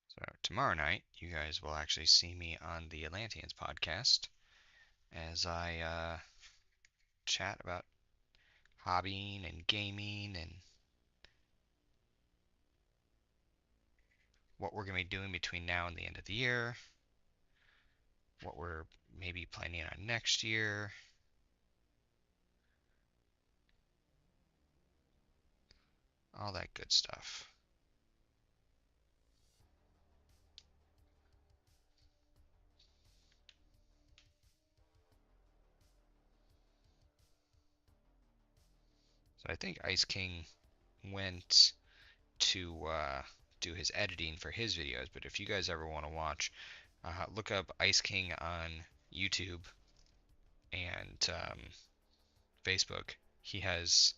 [SPEAKER 1] So tomorrow night, you guys will actually see me on the Atlanteans podcast as I chat about hobbying and gaming and what we're going to be doing between now and the end of the year, what we're maybe planning on next year, all that good stuff. So I think Ice King went to do his editing for his videos, but if you guys ever want to watch, look up Ice King on YouTube and Facebook. He has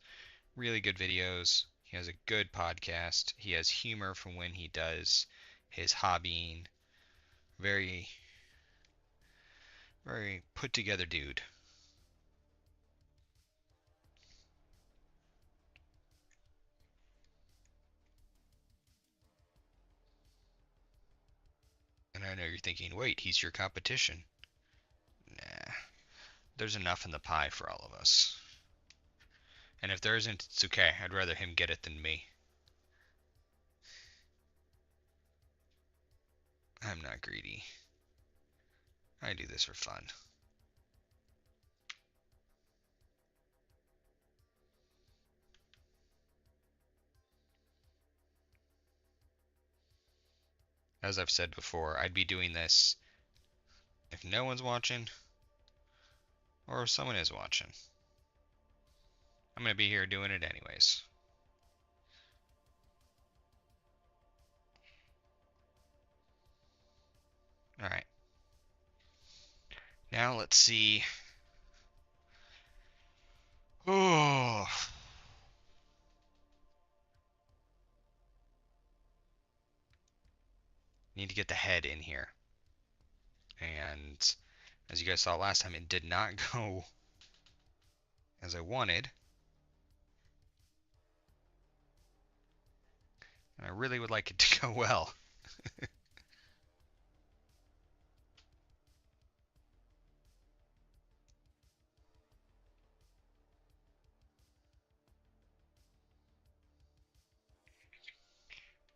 [SPEAKER 1] really good videos. He has a good podcast. He has humor from when he does his hobbying. Very, very put together dude. And I know you're thinking, wait, he's your competition. Nah, there's enough in the pie for all of us. And if there isn't, it's okay. I'd rather him get it than me. I'm not greedy. I do this for fun. As I've said before, I'd be doing this if no one's watching or if someone is watching. I'm going to be here doing it anyways. Alright. Now let's see. Oh. Need to get the head in here. And as you guys saw last time, it did not go as I wanted. And I really would like it to go well.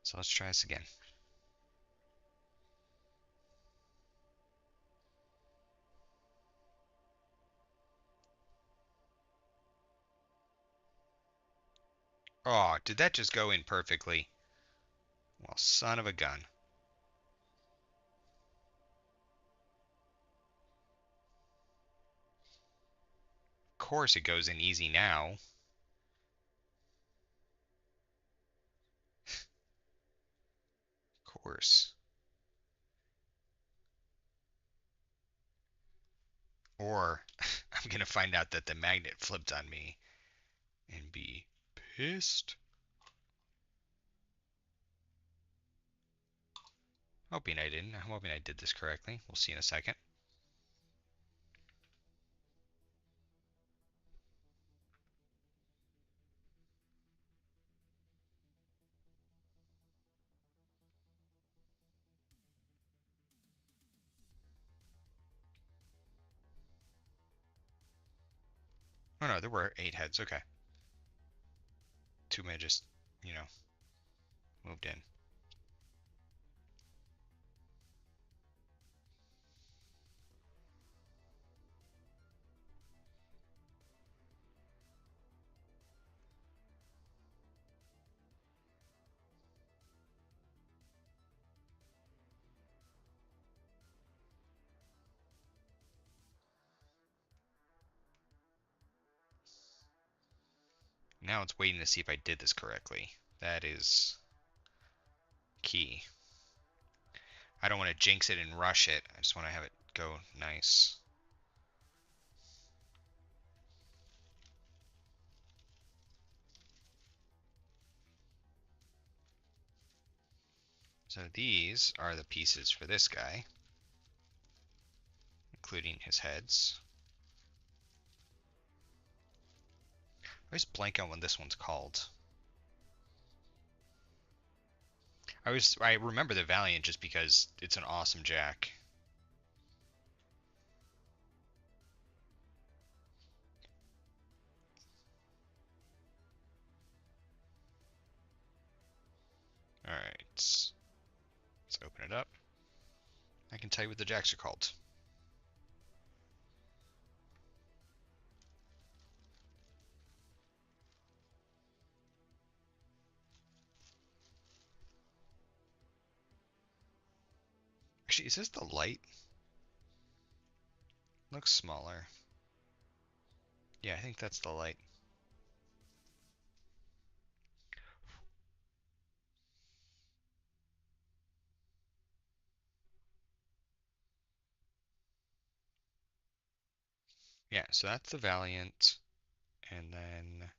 [SPEAKER 1] So let's try this again. Oh, did that just go in perfectly? Well, son of a gun. Of course it goes in easy now. Of course. Or I'm gonna find out that the magnet flipped on me and be pissed. Hoping I didn't. I'm hoping I did this correctly. We'll see in a second. Oh no, there were 8 heads. Okay. 2 may just, you know, moved in. Now it's waiting to see if I did this correctly. That is key. I don't want to jinx it and rush it. I just want to have it go nice. So these are the pieces for this guy, including his heads. I always blank on what this one's called. I remember the Valiant just because it's an awesome jack. Alright, let's open it up. I can tell you what the jacks are called. Actually, is this the light? Looks smaller. Yeah, I think that's the light. Yeah, so that's the Valiant, and then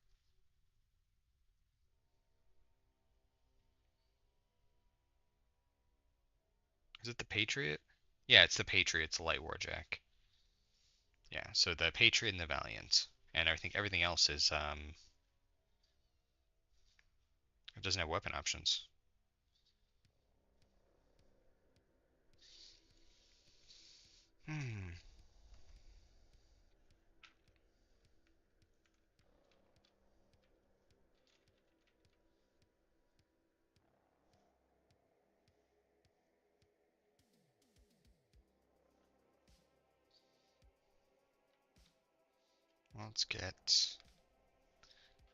[SPEAKER 1] is it the Patriot? Yeah, it's the Patriot. It's the light warjack. Yeah, so the Patriot and the Valiant, and I think everything else is it doesn't have weapon options. Hmm. Well, let's get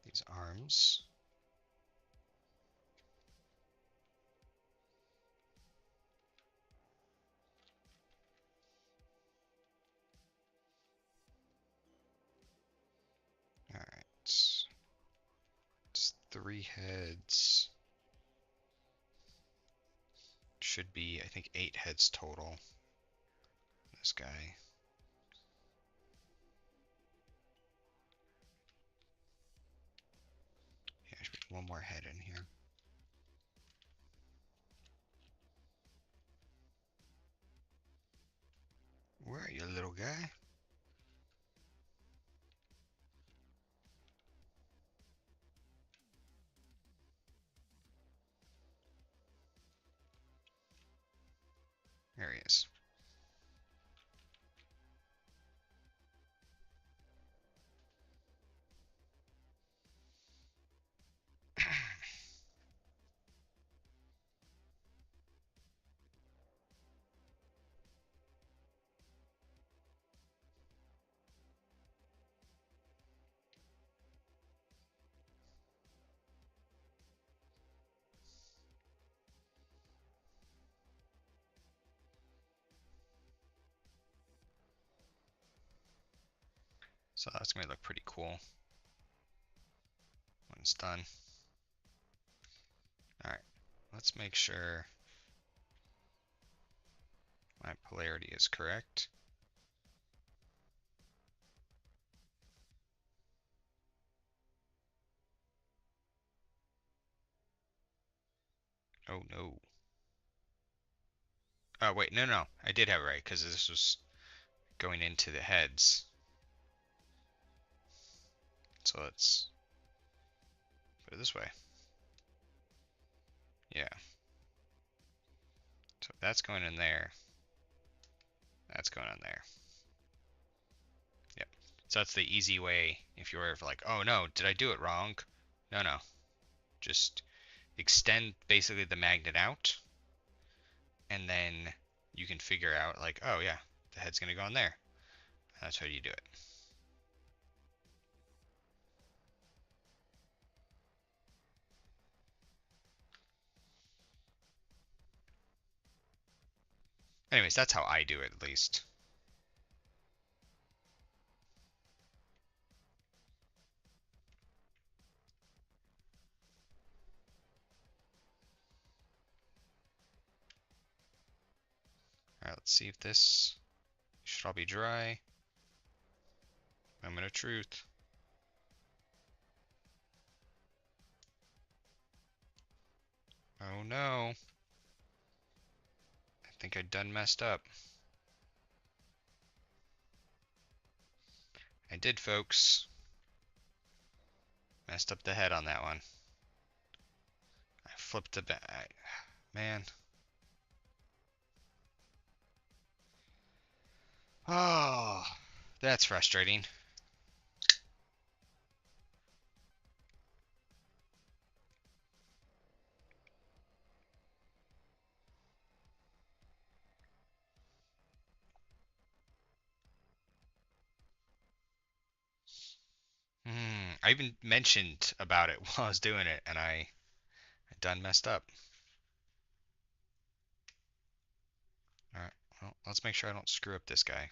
[SPEAKER 1] these arms. All right. It's 3 heads. Should be, I think, 8 heads total. This guy. Yeah, should be one more head in here. Where are you, little guy? There he is. So that's going to look pretty cool when it's done. All right, let's make sure my polarity is correct. Oh no. Oh wait, no, I did have it right because this was going into the heads. So let's put it this way. Yeah. So that's going in there. That's going in there. Yep. So that's the easy way if you're ever like, oh no, did I do it wrong? No. Just extend basically the magnet out, and then you can figure out like, oh yeah, the head's gonna go in there. That's how you do it. Anyways, that's how I do it at least. Alright, let's see if this should all be dry. Moment of truth. Oh no. think I done messed up. I did, folks. Messed up the head on that one. I flipped the back. Man. Oh, that's frustrating. I even mentioned about it while I was doing it, and I done messed up. Alright, well, let's make sure I don't screw up this guy.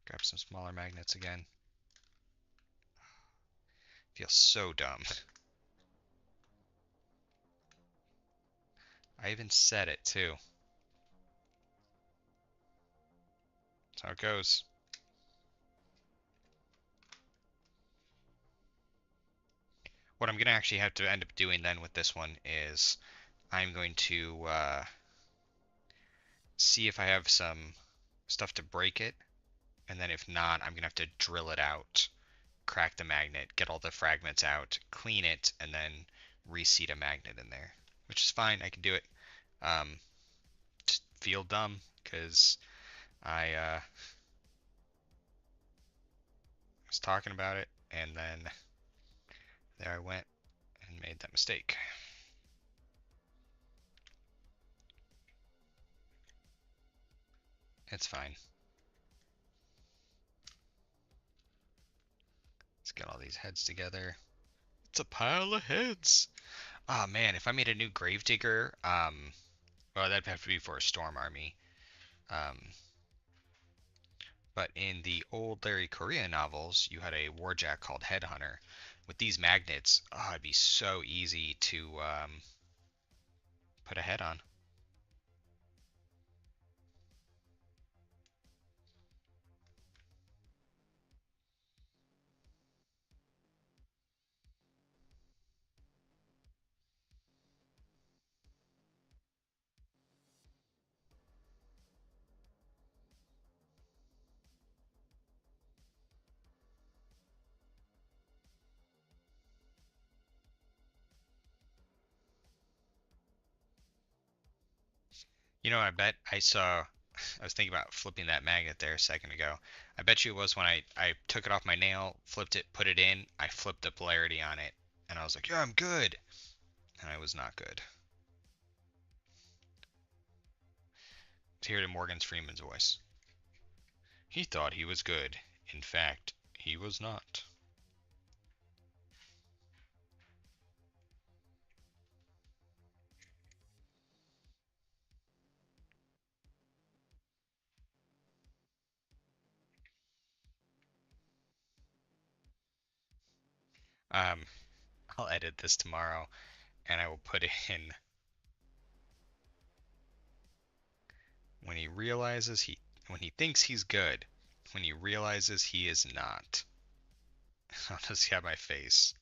[SPEAKER 1] Grab some smaller magnets again. Feels so dumb. I even said it too. That's how it goes. What I'm going to actually have to end up doing then with this one is I'm going to see if I have some stuff to break it, and then if not, I'm going to have to drill it out, crack the magnet, get all the fragments out, clean it, and then reseat a magnet in there, which is fine. I can do it. Just feel dumb because I was talking about it, and then there I went and made that mistake. It's fine. Let's get all these heads together. It's a pile of heads. Ah, man, if I made a new Gravedigger, well, that'd have to be for a Storm Army. Um, but in the old Larry Correa novels, you had a warjack called Headhunter. With these magnets, oh, it'd be so easy to put a head on. You know, I bet I saw, I was thinking about flipping that magnet there a second ago. I bet you it was when I took it off my nail, flipped it, put it in, I flipped the polarity on it, and I was like, yeah, I'm good. And I was not good. To hear it in Morgan Freeman's voice. He thought he was good. In fact, he was not. Um, I'll edit this tomorrow, and I will put in when he realizes when he thinks he's good, when he realizes he is not. I'll just have my face.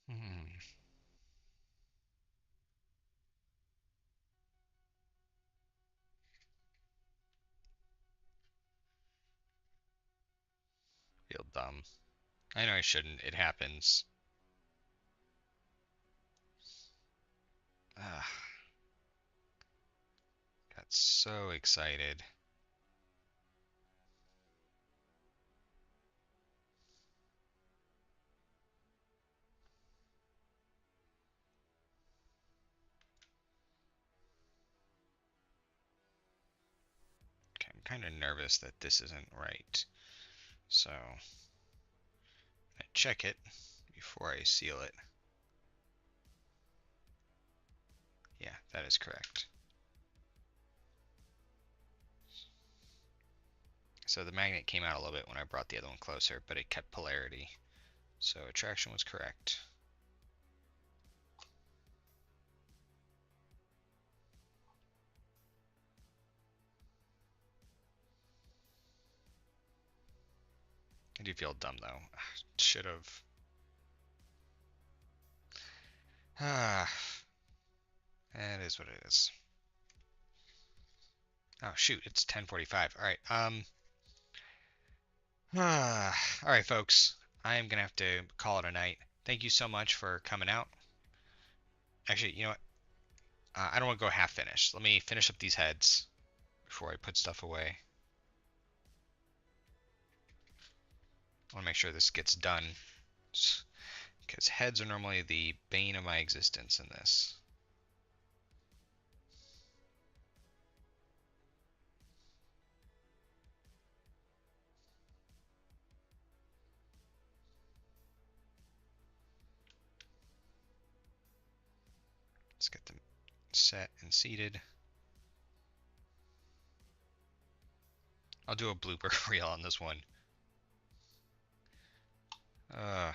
[SPEAKER 1] Hmm, feel dumb. I know I shouldn't. It happens. Ugh, got so excited. Okay, I'm kind of nervous that this isn't right. So, I check it before I seal it. Yeah, that is correct. So the magnet came out a little bit when I brought the other one closer, but it kept polarity. So attraction was correct. I do feel dumb though. Should have. Ah, that is what it is. Oh shoot, it's 10:45. All right. All right, folks. I am gonna have to call it a night. Thank you so much for coming out. Actually, you know what? I don't want to go half finished. Let me finish up these heads before I put stuff away. I want to make sure this gets done, because heads are normally the bane of my existence in this. Let's get them set and seated. I'll do a blooper reel on this one. Uh,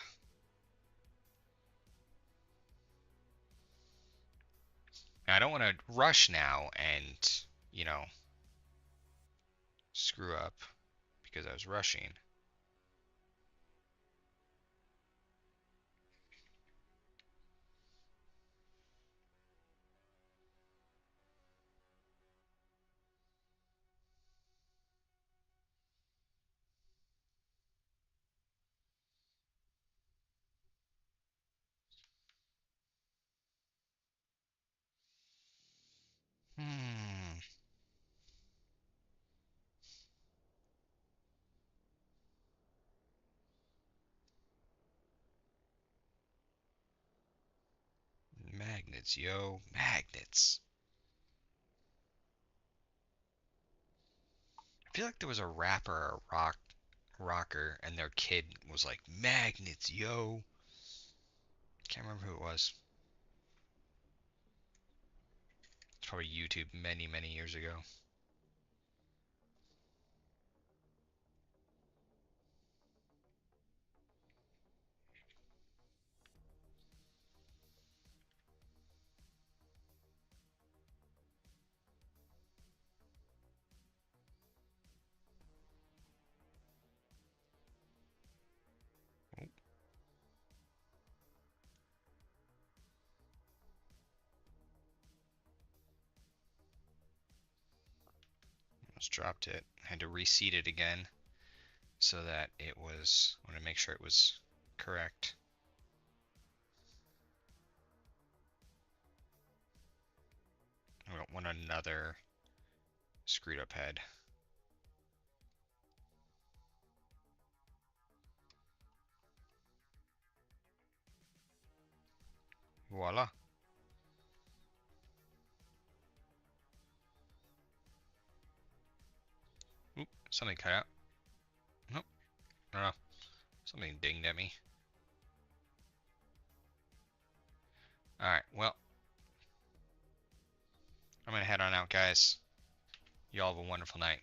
[SPEAKER 1] I don't want to rush now and, you know, screw up because I was rushing. Hmm. Magnets, yo. Magnets. I feel like there was a rapper or rocker and their kid was like, magnets, yo. Can't remember who it was. It's probably YouTube many, many years ago. Oh, almost dropped it. I had to reseat it again so that it was, I want to make sure it was correct. I don't want another screwed up head. Voila. Oop, something cut out. Nope. No. Something dinged at me. Alright, well, I'm gonna head on out, guys. You all have a wonderful night.